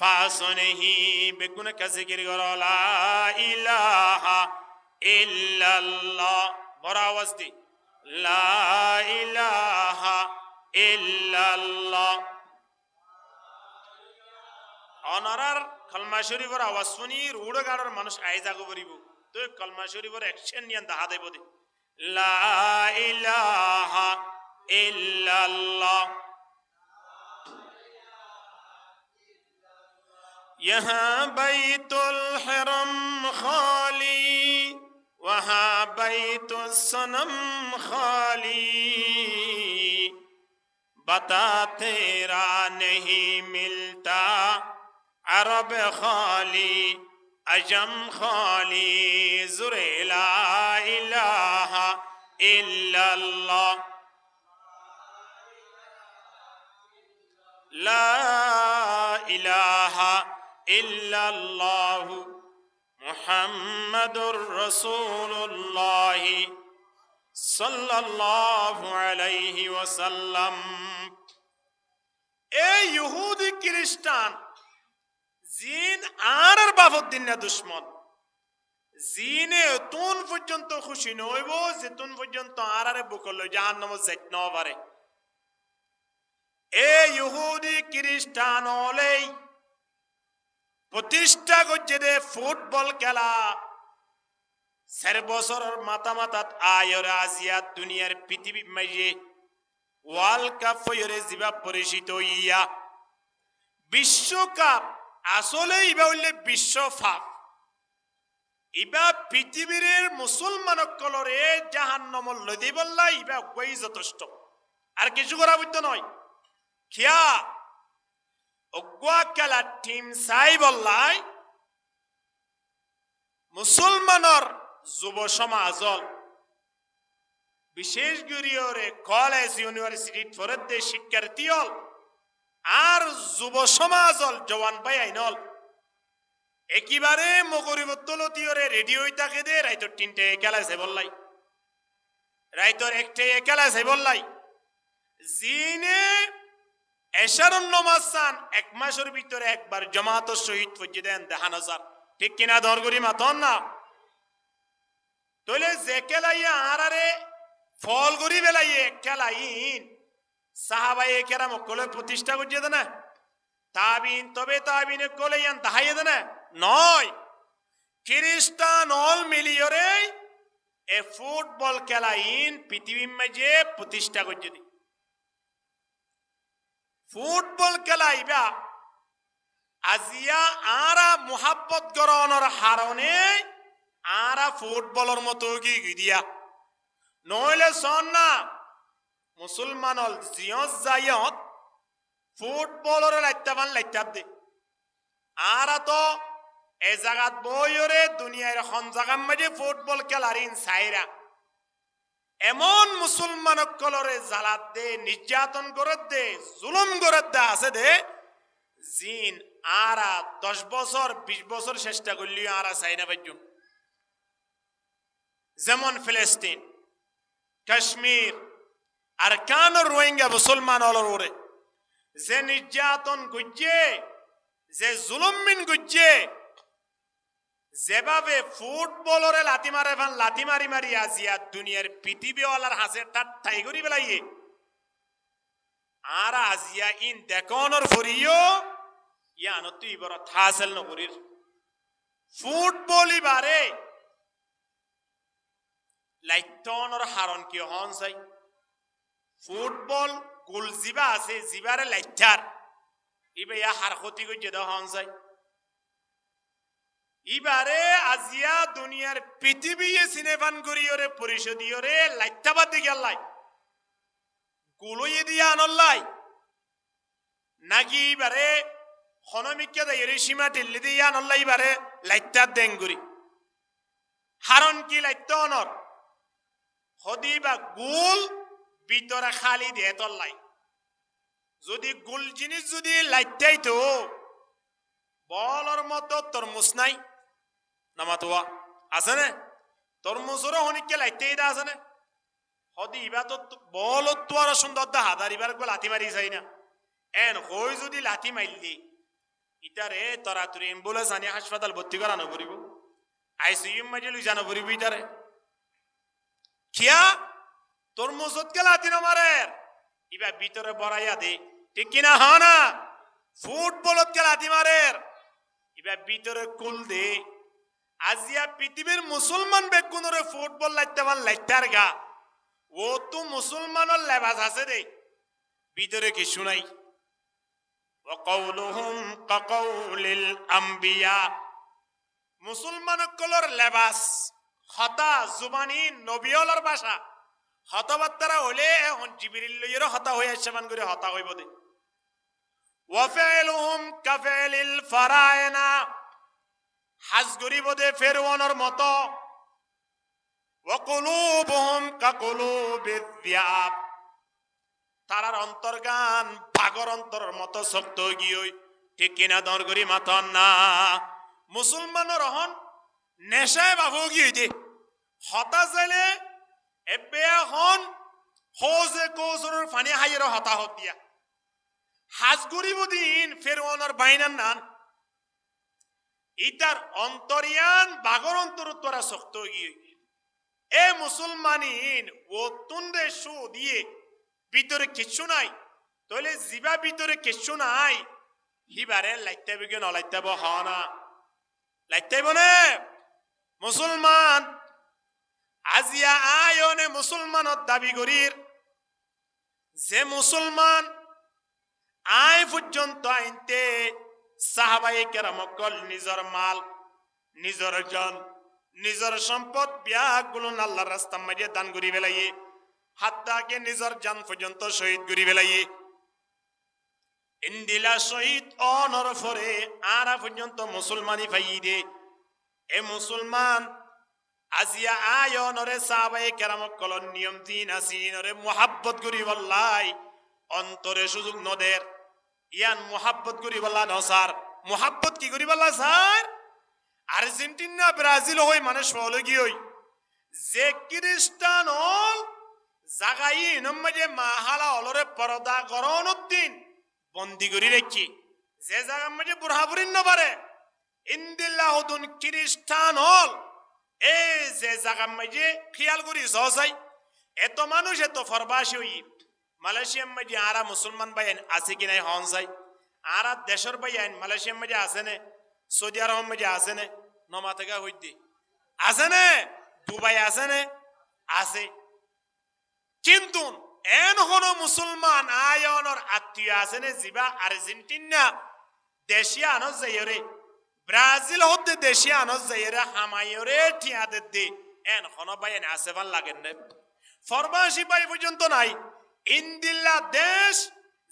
पास नहीं बेगुन का जिक्र करो ला इलाहा इल्लल्लाह बड़ा आवाज दी ला इलाहा इल्लल्लाह অনারার কলমা শরীফের আওয়াজ শুনি রুড় গাড়ার মানুষ আইজা গো বরিব তো কলমা শরীফের অ্যাকশন নিয়ান দেখা দেব দে লা ইলাহা ইল্লাল্লাহ यहाँ बैतुल हरम खाली वहाँ बैतुल सनम खाली बता तेरा नहीं मिलता अरब खाली अजम खाली जुरे ला इलाहा इल्लल्लाह ला इलाहा इल्लल्लाह मुहम्मदुर रसूलुल्लाह सल्लल्लाहु अलैहि वसल्लम ए यहूदी ख्रिस्टान জিন আর বাবদ দিন না দুশ্মন জিনে তুন পর্যন্ত খুশি নইব যে তুন পর্যন্ত আর বুকল জাহান্নামে যাইত না পারে এ ইহুদি খ্রিস্টান হলেই প্রতিষ্ঠা করছে দে ফুটবল খেলা 4 বছরের মাতামাতাত আয়রে আজিয়াত দুনিয়ার পৃথিবী মাইয়ে ওয়ার্ল্ড কাপ হইরে জিবা পরিচিত ইয়া বিশ্বকাপ আসলে ইবা হইলে বিশ্বকাপ ইবা পৃথিবীর মুসলমান কলরে জাহান্নামল লদি বললা ইবা গই যথেষ্ট আর কিছু করা বুঝতো নয় খিয়া অগুয়া খেলা টিম চাই বললাই মুসলমানের যুব সমাজল বিশেষ করে কলেজ ইউনিভার্সিটি ফরদে শিক্ষার্থী হল আর যুব সমাজল জওয়ান ভাই আইনল একেবারে মগরিবত্তলতিওরে রেডিও তাকে দে রাইতর 3টে খেলা আছে বললাই রাইতর 1টে খেলা আছে বললাই জিনে এশারুন নমাসান 1 মাসের ভিতরে একবার জামাত শহীদ ফজি দেন দেখানো যার ঠিক কিনা দরগরি মাতন না তোলে যে খেলাইয়া আরারে ফল গরি বেলাইয়ে খেলাইন সাহাবায়ে কেরাম কোলে প্রতিষ্ঠা করছে না তাবিন তবে তাবিনে কোলে ইয়ান দাহাইয়ে না নয় খ্রিস্টান অল মিলিয়রে এ ফুটবল খেলাইন পৃথিবীর মাঝে প্রতিষ্ঠা করছে ফুটবল খেলাইবা আজিয়া আরা মুহাব্বত গরনের হারণে আরা ফুটবলের মতো গিয়া নইলে সন না মুসলমানল জিয়ত যাইয়ত ফুটবলের লাইতাবান লাইতাব দে আরা তো এ জায়গাত বইরে দুনিয়ার এখন জায়গার মাঝে ফুটবল খেলারিন সাইরা এমন মুসলমান কলরে জালাত দে নির্যাতন করে দে জুলুম করে দে আছে দে জিন আরা 10 বছর 20 বছর চেষ্টা করলিও আরা চাইনা পাইজুম যেমন ফিলিস্তিন কাশ্মীর আর কান রোহিঙ্গা মুসলমান অলরে যে নির্যাতন গুজে যে জুলুমিন গুজে যেভাবে ফুটবলরে লাথি মারে ভান লাথি মারি মারি আজিয়া দুনিয়ার পৃথিবীওয়ালার হাসে ঠাই করি বেলাইয়ে আর আজিয়া ইন দেখনর ফরিও ইয়ান তুই বড় হাসেল নকরির ফুটবল ইবারে লাইটনর হারণ কি হন চাই ফুটবল গোল জিবা আছে জিবারে লাইটার ইবে ইয়া হার ক্ষতি করছে দ হন চাই ইবারে আজিয়া দুনিয়ার পৃথিবী সিনেফান করিওরে পরিষদীয়রে লাইটাবাদ দিকে আল্লাই গুলোই দিয়া আনল্লাই নাকি ইবারে হনমিকা দেয় সীমা টিল্লি দিয়া আনল্লাই ইবারে লাইটার দেঙ্গুরি হারণ কি লাইট অনর হদি বা গুল ভিতরে খালি দিয়ে তল্লাই যদি গুল জিনিস যদি লাইটাই তো বলর মতো তরমুজ নাই নামাতোয়া আছে না তরমুজরও হনিকে লাইটাই দা আছে না হদি ইবা তো বল তো আর সুন্দর দা হাদার ইবার গো লাথি মারি যাই না এন হই যদি লাথি মারলি ইতারে তোরা তুই অ্যাম্বুলেন্স আনি হাসপাতাল ভর্তি করানো করিব আইসিইউ মাঝে লই জানো করিব ইতারে খিয়া তরমুজত কে লাথি না মারে ইবা ভিতরে বড়াইয়া দে ঠিক কিনা হ না ফুটবলত কে লাথি মারে ইবা ভিতরে কুল দে আজিয়া পৃথিবীর মুসলমান বেগুনরে ফুটবল লাইতে পান লাইতার গা ও তো মুসলমানের লেবাস আছে রে ভিতরে কিছু নাই ওয়াকাউলুহুম কাকাউলিল আম্বিয়া মুসলমান কলর লেবাস হতা জুবানি নবিয়লর ভাষা হতবাত্তারা হলে এখন জিবরিল লইয়ের হতা হয়ে সেমান করে হতা হইব দে ওয়াফিলুহুম কাফিলিল ফারায়না হাজ গরিব দে ফেরওয়ানের মতো ওয়াকুলুবুহুম কাকুলুবিদ দিয়াব তারার অন্তর্গান ভাগর অন্তরের মতো শক্ত গিয়ে ঠিক কিনা দরগরি মাতন না মুসলমানের হন নেশায় বাবু গিয়ে দে হতা যাইলে এবে এখন হোজে কোজরের ফানি হাইয়ের হতাহত দিয়া হাজ গরিব দিন ফেরওয়ানের বাইনার নান ইতার অন্তরিয়ান বাগর অন্তর তোরা শক্ত গিয়ে এ মুসলমানিন ও তুন্দে শু দিয়ে ভিতরে কিছু নাই তাহলে জিবা ভিতরে কিছু নাই হিবারে লাইতে বিগে নলাইতে হনা লাইতেইব নে মুসলমান আজিয়া আয়নে মুসলমানত দাবি করির যে মুসলমান আয় পর্যন্ত আইনতে সাহাবায়ে কেরামকল নিজের মাল নিজের জন নিজের সম্পদ ব্যাগগুলো আল্লাহর রাস্তা মাঝে দান করি বেলাইয়ে হাত্তাকে নিজের জান পর্যন্ত শহীদ করি বেলাইয়ে ইন্দিলা শহীদ অনর ফরে আরা পর্যন্ত মুসলমানি পাই দে এ মুসলমান আজিয়া আয়নরে সাহাবায়ে কেরামকল নিয়ম দিন আসিনরে মুহাব্বত করি বল্লাই অন্তরে সুযোগ নদের ইয়ান মুহাব্বত করি বল্লা নসার মুহাব্বত কি করি বল্লা স্যার আর্জেন্টিনা ব্রাজিল হই মানুষ হলো কি হই যে খ্রিস্টান হল জাগাই নম্মে মাহালা অলরে পরদা করন উদ্দিন বন্দি করি রেখি যে জায়গা মাঝে বুড়াবুড়ি নবারে ইন্দিল্লাহুদুন খ্রিস্টান হল এই যে জায়গা মাঝে খেয়াল করি সহসাই এত মানুষ এত ফরবাসী হই মালয়েশিয়ার মাঝে আরা মুসলমান ভাইয়েন আছে কি নাই হন চাই আরা দেশের ভাইয়েন মালয়েশিয়ার মাঝে আছে নে সৌদি আরবের মাঝে আছে নে নমা থেকে হইতে আছে নে দুবাই আছে নে আছে কিন্তু এন হনো মুসলমান আয়নর আত্মীয় আছে নে জিবা আর্জেন্টিনা দেশিয়া আনস যাইরে ব্রাজিল হতে দেশিয়া আনস যাইরে হামাইরে ঠিয়াতে দে এন হনো ভাইয়েন আছে ভাল লাগেন নে ফরবাসী ভাই পর্যন্ত নাই ইন্দিল্লা দেশ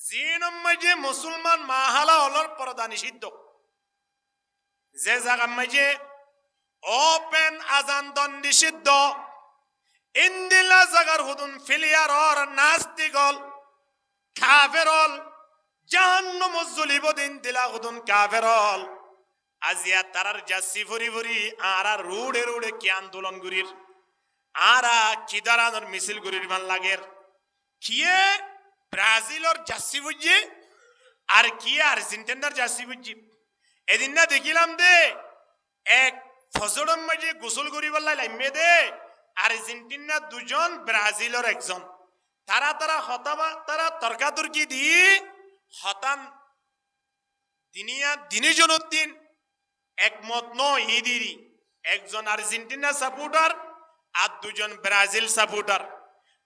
জিনম মাঝে মুসলমান মাহালা হলর পর্দা নিষিদ্ধ যে জায়গা মাঝে ওপেন আজান দন নিষিদ্ধ ইন্দিল্লা জাগার হুদুন ফিলিয়ারর নাস্তিকল কাফেরল জাহান্নাম জ্বলিব দিন দিলা হুদুন কাফেরল আজিয়া তারার জাসি ভরি ভরি আরা রুড়ে রুড়ে কি আন্দোলন গুরির আরা কিদারানোর মিছিল গুরির ভাল লাগের কিয়ে ব্রাজিলর জাসি বুঝি আর কি আর্জেন্টিনার জাসি বুঝি এদিন না দেখিলাম দে এক ফজরের মাঝে গোসল করি বললাই লাইমে দে আর্জেন্টিনা দুজন ব্রাজিলর একজন তারা তারা হতাবা তারা তর্কাতর্কি দি হতান দিনিয়া দিন একমত নয় ইদিরি একজন আর্জেন্টিনা সাপোর্টার আর দুজন ব্রাজিল সাপোর্টার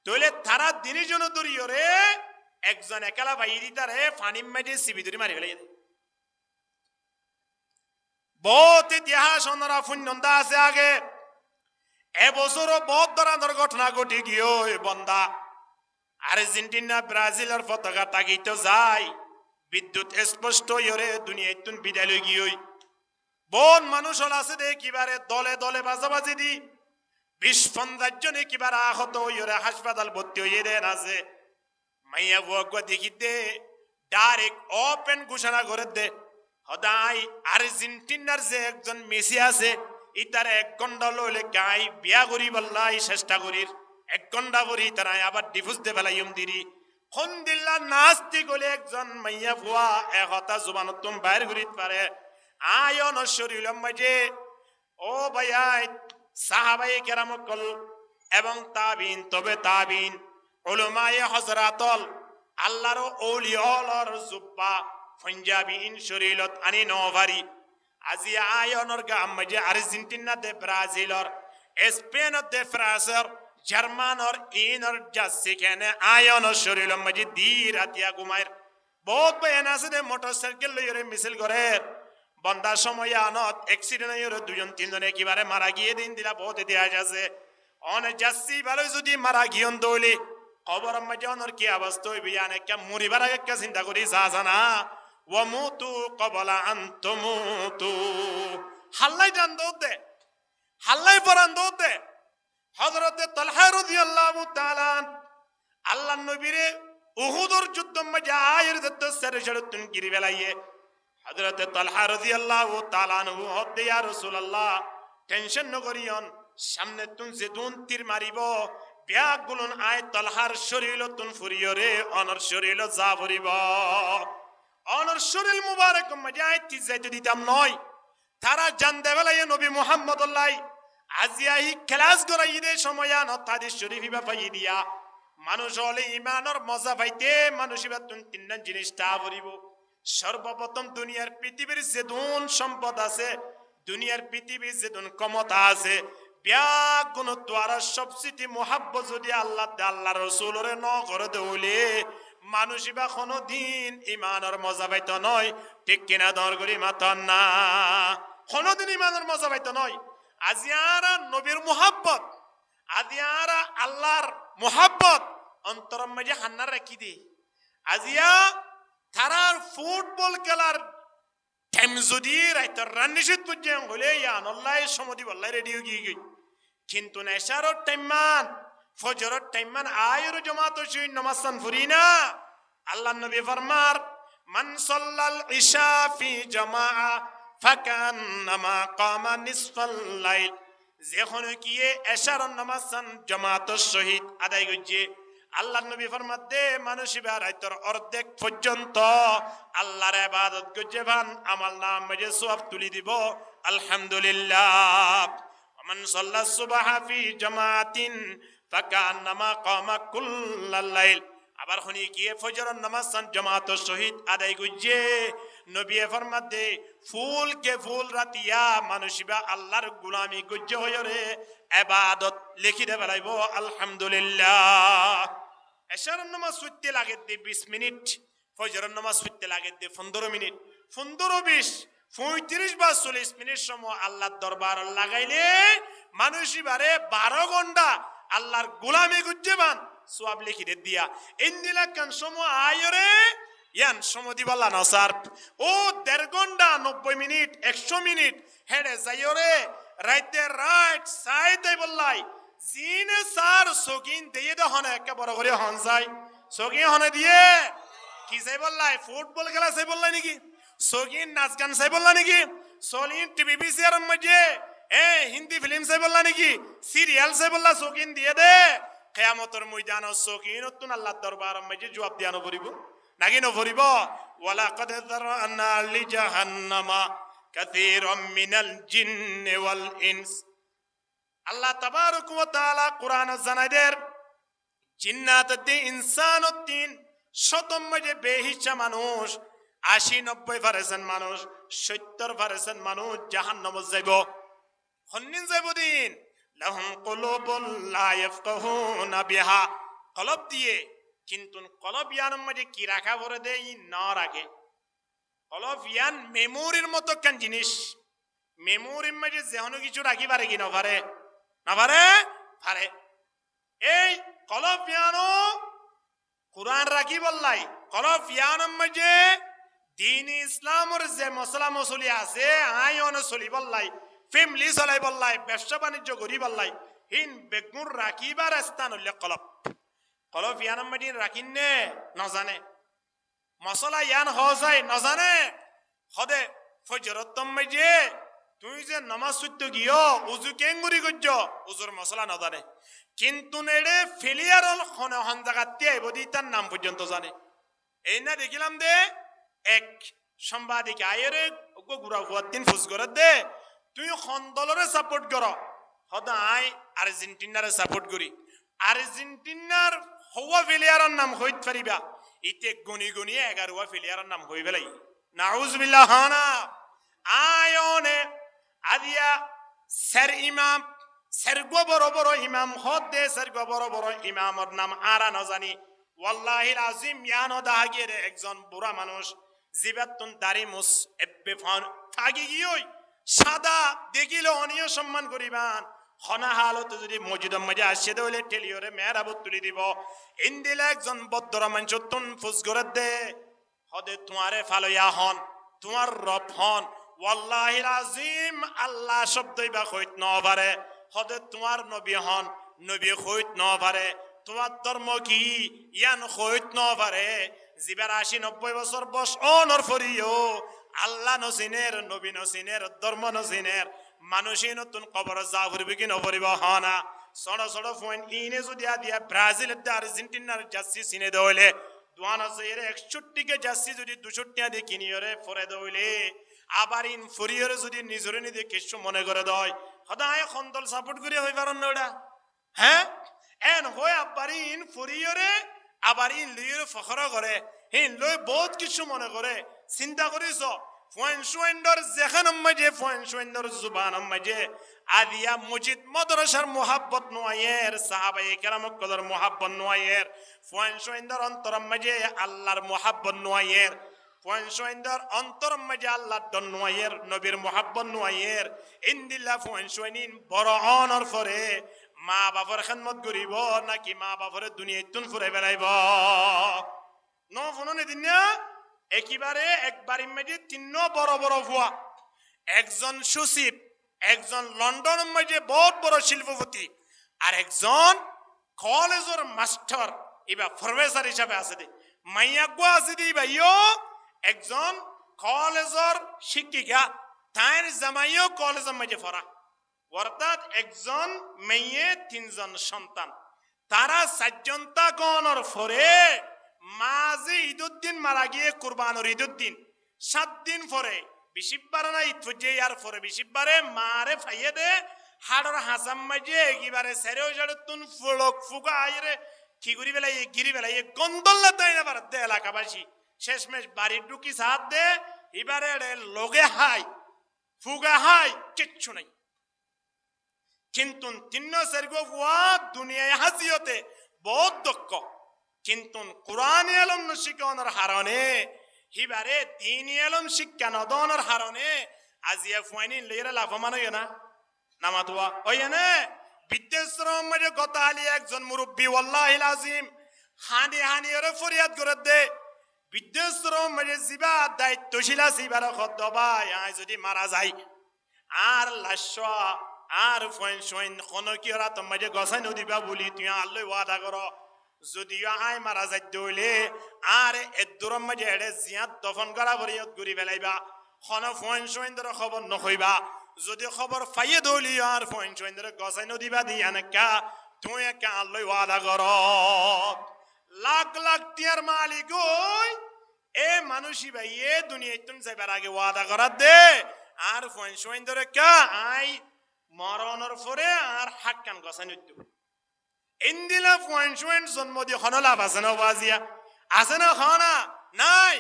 তাহলে তারা দিনিজন দূরিয়রে একজন একালা বাইরি তারে ফানিম মাঝে সিবি ধরে মারি ফেলে বহুত ইতিহাস ওনারা ফুন্নন্দা আছে আগে এবছরও বহুত ধরনের ঘটনা ঘটে গিয়ে বন্দা আর্জেন্টিনা ব্রাজিলের পতাকা তাগিতে যায় বিদ্যুৎ স্পষ্ট ইয়রে দুনিয়ায় তুন বিদায় লই গিয়ে বন মানুষ আছে দে কিবারে দলে দলে বাজাবাজি দি 20-50 জনে কিবারে আহত ইয়রে হাসপাতাল ভর্তি হয়ে দেন আছে মাইয়া বুয়া দেখি দে ডাইরেক্ট ওপেন ঘোষণা করে দে হদাই আর্জেন্টিনার যে একজন মেসি আছে ইতার 1 ঘন্টা লইলে গাই বিয়া করি বললাই চেষ্টা করির 1 ঘন্টা পরি তারা আবার ডিফুজ দে ফেলাইম দিরি কোন দিল্লা নাস্তি গলে একজন মাইয়া বুয়া একতা জুবানত তুম বাইর করিত পারে আয়ন শরীরম মাঝে ও ভাইয়াই সাহাবায়ে কেরামকল এবং তাবিন তবে তাবিন উলামায়ে হযরাতল আল্লাহর ওলিয়লর জুব্বা পাঞ্জাবি ইন শরীলত আনি নভারি আজি আয়নর গাম মাঝে আর্জেন্টিনা দে ব্রাজিলর স্পেন দে ফ্রান্সর জার্মানর ইনর জাসি কেনে আয়নর শরীরম মাঝে দি রাতিয়া ঘুমায়ের বহুত বয়ান আছে দে মোটরসাইকেল লইরে মিছিল করে বন্দা সময় আনত অ্যাক্সিডেন্ট হয়ে 2-3 জনে একেবারে মারা গিয়ে দিন দিলা বহুত ইতিহাস আছে অনেক যাচ্ছি ভালো যদি মারা গিয়ন দৌলি খবর মাঝে অনর কি অবস্থা হইবে আনে কে মরিবার আগে কে চিন্তা করি জানা ওয়ামুতু ক্বাবলা আন তুমুতু হাল্লাই জান দৌতে হাল্লাই পরান দৌতে হযরতে তালহা রাদিয়াল্লাহু তাআলা আল্লাহর নবীরে উহুদের যুদ্ধ মাঝে আয়ের দত্ত সরে সরতুন গিরি বেলাইয়ে হযরতে তালহা রাদিয়াল্লাহু তাআলা আনহু হদ্দে ইয়া রাসূলুল্লাহ টেনশন নকরিয়ন সামনে তুন যে দুন তীর মারিব ব্যাগগুলোন আয় তালহার শরীরতুন ফুরিয়রে অনর শরীর যা ফুরিব অনর শরীর মুবারক মাঝে আয় তি যাইতে দিতাম নয় তারা জানতে বেলায় নবী মুহাম্মদুল্লাহ আজিয়াহি ক্লাস করাই দে সময়ান তাদের শরীফ পাই দিয়া মানুষ হলে ইমানের মজা পাইতে মানুষ এবার তিনটা জিনিসটা ভরিব। সর্বপ্রথম দুনিয়ার পৃথিবীর যে দুন সম্পদ আছে, দুনিয়ার পৃথিবীর যে দুন ক্ষমতা আছে, ব্যাগ গুণত্ব আর সবচেয়ে মোহাব্বত যদি আল্লাহ রসুলরে ন করে দেউলে মানুষ বা কোনো দিন ইমানের মজা পাইত নয়। ঠিক কিনা দর করি মাতন না, কোনোদিন ইমানের মজা পাইত নয়। আজিয়ারা নবীর মোহাব্বত, আজিয়ারা আল্লাহর মোহাব্বত অন্তরম মাঝে হান্নার রাখি দে। আজিয়া তারার ফুটবল খেলার টাইম যদি রাইতর রান্নিশিত পর্যন্ত হলে ইয়ানল্লাহ সমদি বল্লাই রেডিও গিয়ে গই, কিন্তু নেশারর টাইমান ফজরর টাইমান আয়ের জমাত শুই নমাসান ফুরি না। আল্লাহ নবী ফরমার মান সাল্লাল ইশা ফি জামাআ ফাকান্নামা কামা নিসফাল লাইল, যখন গিয়ে এশার নামাজান জামাতের সহিত আদায় করছে, আল্লাহ নবী ফরমাতে মানুষ রাইতর অর্ধেক পর্যন্ত আল্লাহর ইবাদত করছে ভান আমল নাম মাঝে সওয়াব তুলি দিব। আলহামদুলিল্লাহ। মান সাল্লা সুবহা ফি জামাতিন ফাকান্নামা কামা কুল্লাল লাইল, আবার হনি গিয়ে ফজরের নামাজ জামাতের সহিত আদায় করছে, নবী ফরমাতে ফুল কে ফুল রাতিয়া মানুষিবা আল্লাহর গোলামি গজ্জ হয়ে রে ইবাদত লিখি দে বেলাইব। আলহামদুলিল্লাহ। এশারের নামাজ পড়তে লাগে 20 মিনিট, ফজরের নামাজ পড়তে লাগে 15 মিনিট, 15-20 35 বা 40 মিনিট সময় আল্লাহর দরবার লাগাইলে মানুষিবারে 12 ঘন্টা আল্লাহর গোলামি গজ্জে বান সওয়াব লিখি দে দিয়া। ইন্দিলা কান সময় আয়রে ইয়ান সমদি বলা না স্যার, ও 1.5 ঘন্টা 90 মিনিট 100 মিনিট হেডে যাইরে রাইতে রাইট সাইতে বললাই জিনে স্যার সগিন দিয়ে দে হনে একে বড় করে হন যাই সগিন হনে দিয়ে কি যাই বললাই ফুটবল খেলা চাই বললাই নাকি, সগিন নাচ গান চাই বললা নাকি, সলিন টিভি পিসিআর মধ্যে হিন্দি ফিল্ম চাই বললা নাকি, সিরিয়াল চাই বললা সগিন দিয়ে দে। কিয়ামতের ময়দানে সগিন তুন আল্লাহর দরবার মধ্যে জবাব দিয়ানো পড়িব নাকি নভরিব। ওয়ালাকাদ যারানা লিজাহান্নামা কাসীরাম মিনাল জিন্নি ওয়াল ইনস। আল্লাহ তাবারক ওয়া তাআলা কোরআন জানাইদের জিন্নাত ইনসানত তিন শতম মাঝে বেহিসা মানুষ 80-90% মানুষ 70% মানুষ জাহান্নামে যাইব। হন্নিন যাইব দিন লাহুম কুলুবুন লা ইয়াফকাহুনা বিহা, কলব দিয়ে কিন্তু কলব ইয়ানের মাঝে কি রাখা ভরে দেয় না রাখে। কলব ইয়ান মেমোরির মতো কেন জিনিস, মেমোরির মাঝে যেহনো কিছু রাখি পারে কি না পারে, না পারে পারে। এই কলব ইয়ানো কুরআন রাখি বললাই, কলব ইয়ানের মাঝে দিন ইসলামের যে মশলা মসলি আছে আইন চলি বললাই, ফ্যামিলি চলাই বললাই, ব্যবসা বাণিজ্য করি বললাই, হিন বেগুন রাখিবার স্থান হইলে কলব। কলব ইয়ান মাটি রাখিন নে নজানে, মশলা ইয়ান হজাই নজানে, হদে ফজরতম মাঝে তুই যে নামাজ সুদ্ধ গিয়ে উজু কেঙ্গুরি করছ উজুর মশলা নজানে, কিন্তু নেড়ে ফেলিয়ার হন জায়গাতে আইব দি তার নাম পর্যন্ত জানে। এই না দেখিলাম দে এক সাংবাদিক আয়েরে গুড়া হওয়ার দিন ফুস করে দে তুই হন্দলরে সাপোর্ট কর, হদা আই আর্জেন্টিনারে সাপোর্ট করি, আর্জেন্টিনার হওয়া ফেলিয়ারের নাম হইতে পারিবা ইতে গনি গনি 11 ফেলিয়ারের নাম হই বেলাই নাউজুবিল্লাহ। হানা আয়নে আদিয়া স্যার ইমাম স্যারগো বড় বড় ইমাম হদ দে স্যারগো বড় বড় ইমামর নাম আরা ন জানি, ওয়াল্লাহিল আজিম ইয়ানো দাহাগের একজন বুড়া মানুষ জিবাতুন দাড়ি মুস এব্বে ফান থাকি গিয়ে সাদা দেখিলে অনিয় সম্মান করিবান, হনা হালত যদি মসজিদের মাঝে আসে দইলে টেলিওরে মেহরাবত তুলি দিব। ইন্দিলে একজন বদ্র মানুষ তুন ফুস করে দে হদে তোমারে ফালইয়া হন তোমার রব হন, ওয়াল্লাহিল আজিম আল্লাহ শব্দই বা কইত ন পারে, হদে তোমার নবী হন নবী কইত ন পারে, তোমার ধর্ম কি ইয়ান কইত ন পারে। জিবার 80-90 বছর বস অনর ফরিও আল্লাহ নসিনের নবী নসিনের ধর্ম নসিনের মানুষই নতুন কবর যা ফুরবি কি নফরিব হনা। ছোট ছোট পয়েন্ট ইনে যদি দিয়া ব্রাজিলের আর্জেন্টিনার জার্সি চিনে দইলে 2061 জার্সি যদি 200 টাকা দিয়ে কিনিয়রে ফরে দইলে আবার ইন ফরিয়রে যদি নিজরে নিজে কিছু মনে করে দয় সদায় খন্দল সাপোর্ট করে হই পারেন না ওটা। হ্যাঁ এন হয়ে আব্বারিন ফুরিয়রে আবার ইন লইয়ের ফখরা করে হিন লই বহুত কিছু মনে করে চিন্তা করিস ফয়েন্সুয়েন্ডর যেখান মাঝে ফয়েন্সুয়েন্ডর জুবান মাঝে আদিয়া মসজিদ মাদ্রাসার মোহাব্বত নোয়ায়ের সাহাবায়ে কেরাম কদর মোহাব্বত নোয়ায়ের ফয়েন্সুয়েন্ডর অন্তর মাঝে আল্লাহর মোহাব্বত নোয়ায়ের ফয়েন্সুয়েন্ডর অন্তর মাঝে আল্লাহর দন নোয়ায়ের নবীর মোহাব্বত নোয়ায়ের ইন্দিল্লা ফয়েন্সুয়েনিন বড় অনর ফরে মা বাবার খেদমত করিব নাকি মা বাবার দুনিয়ায় তুন ফুরে বেড়াইব ন ফোন দিন না একেবারে একবার ইমেজে তিন বড় বড় ভুয়া একজন সচিব একজন লন্ডন মাঝে বহুত বড় শিল্পপতি আর একজন কলেজের মাস্টার এবার প্রফেসর হিসাবে আছে দে মাইয়াগো আছে দি ভাইও একজন কলেজের শিক্ষিকা তাইর জামাইও কলেজের মাঝে পড়া অর্থাৎ একজন মেয়ে তিনজন সন্তান তারা চারজনতা গণর ফরে মাঝে ঈদুদ্দিন মারা গিয়ে কুরবানোর ঈদুদ্দিন 7 দিন পরে বিশিববার না ঈদ ফুজে আর পরে বিশিববারে মারে ফাইয়ে দে হাড়র হাসাম মাঝে একেবারে সেরেও তুন ফুলক ফুকা আইরে কি করি বেলা গিরি বেলা গন্দল্লা তাই না পার দে এলাকাবাসী শেষমেশ বাড়ির ঢুকি সাথ দে এবারে লোকে হাই ফুগা হাই কিচ্ছু নাই কিন্তু তিন্ন সেরগো ফুয়া দুনিয়ায় হাসিয়তে বহুত দক্ষ কিন্তু কোরআন এলম শিক্ষানোর হারণে হিবারে দিন এলম শিক্ষা নদনের হারণে আজিয়া ফুয়াইনি লইরা লাভমান হইয় না নামাতুয়া হইয় না বিদ্যাশ্রম মাঝে কথা আলি একজন মুরব্বী ওয়াল্লাহিল আজিম হানি হানি ওরে ফরিয়াদ করে দে বিদ্যাশ্রম মাঝে জিবা দায়িত্বশীল আছে এবার খদ্দ ভাই আয় যদি মারা যায় আর লাশ আর ফয়েন সোয়েন কোন কি ওরা তোমার মাঝে গসাই নদিবা বলি তুই আল্লাহ ওয়াদা করো যদিও আয় মারা যাইত হইলে আর এদুরম মাঝে এড়ে জিয়াত দফন করা ভরিয়ত ঘুরি বেলাইবা খন ফয়েন সোয়েন্দর খবর নকইবা যদি খবর ফাইয়ে দৌলি আর ফয়েন সোয়েন্দর গসাই নদিবা দি এনেকা তুই একা আল্লাহ ওয়াদা কর লাখ লাখ টিয়ার মালিক ওই এ মানুষই ভাই এ দুনিয়ায় তুমি যাইবার আগে ওয়াদা করার দে আর ফয়েন সোয়েন্দর কা আই মরণের পরে আর হাক্কান গসাই নদ্য ইন্দিলা ফয়েন্ট জন্ম দিয়ে খন লাভ আছে না বাজিয়া আছে না খানা নাই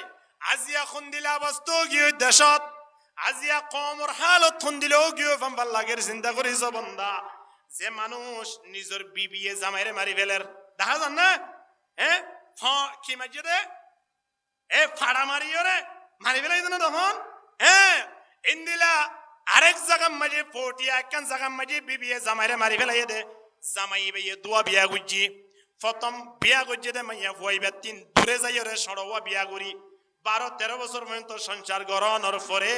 আজিয়া খুন্দিলা বস্তু গিয়ে দেশত আজিয়া কমর হালত খুন্দিলেও গিয়ে ফাম্বার লাগের চিন্তা করিস বন্দা যে মানুষ নিজের বিবিয়ে জামাইরে মারি ফেলের দেখা যান না হ্যাঁ কি মাঝে রে এ ফাড়া মারিও রে মারি ফেলাই না তখন হ্যাঁ ইন্দিলা আরেক জায়গার মাঝে ফটিয়া একখান জায়গার মাঝে বিবিয়ে জামাইরে মারি ফেলাই দে জামাই ভাইয়ে দোয়া বিয়া গুজি প্রথম বিয়া গুজি দে মাইয়া ফুয়াইবা 3 দূরে যাই রে সড়ওয়া বিয়া করি 12-13 বছর পর্যন্ত সংসার গড়ানোর পরে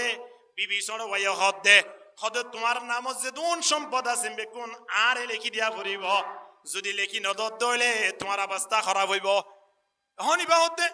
বিবি সড়ওয়া হদ দে হদে তোমার নাম যে দুন সম্পদ আছে বেকুন আর লেখি দিয়া পড়িব যদি লেখি নদত দইলে তোমার অবস্থা খারাপ হইব হনিবা হতে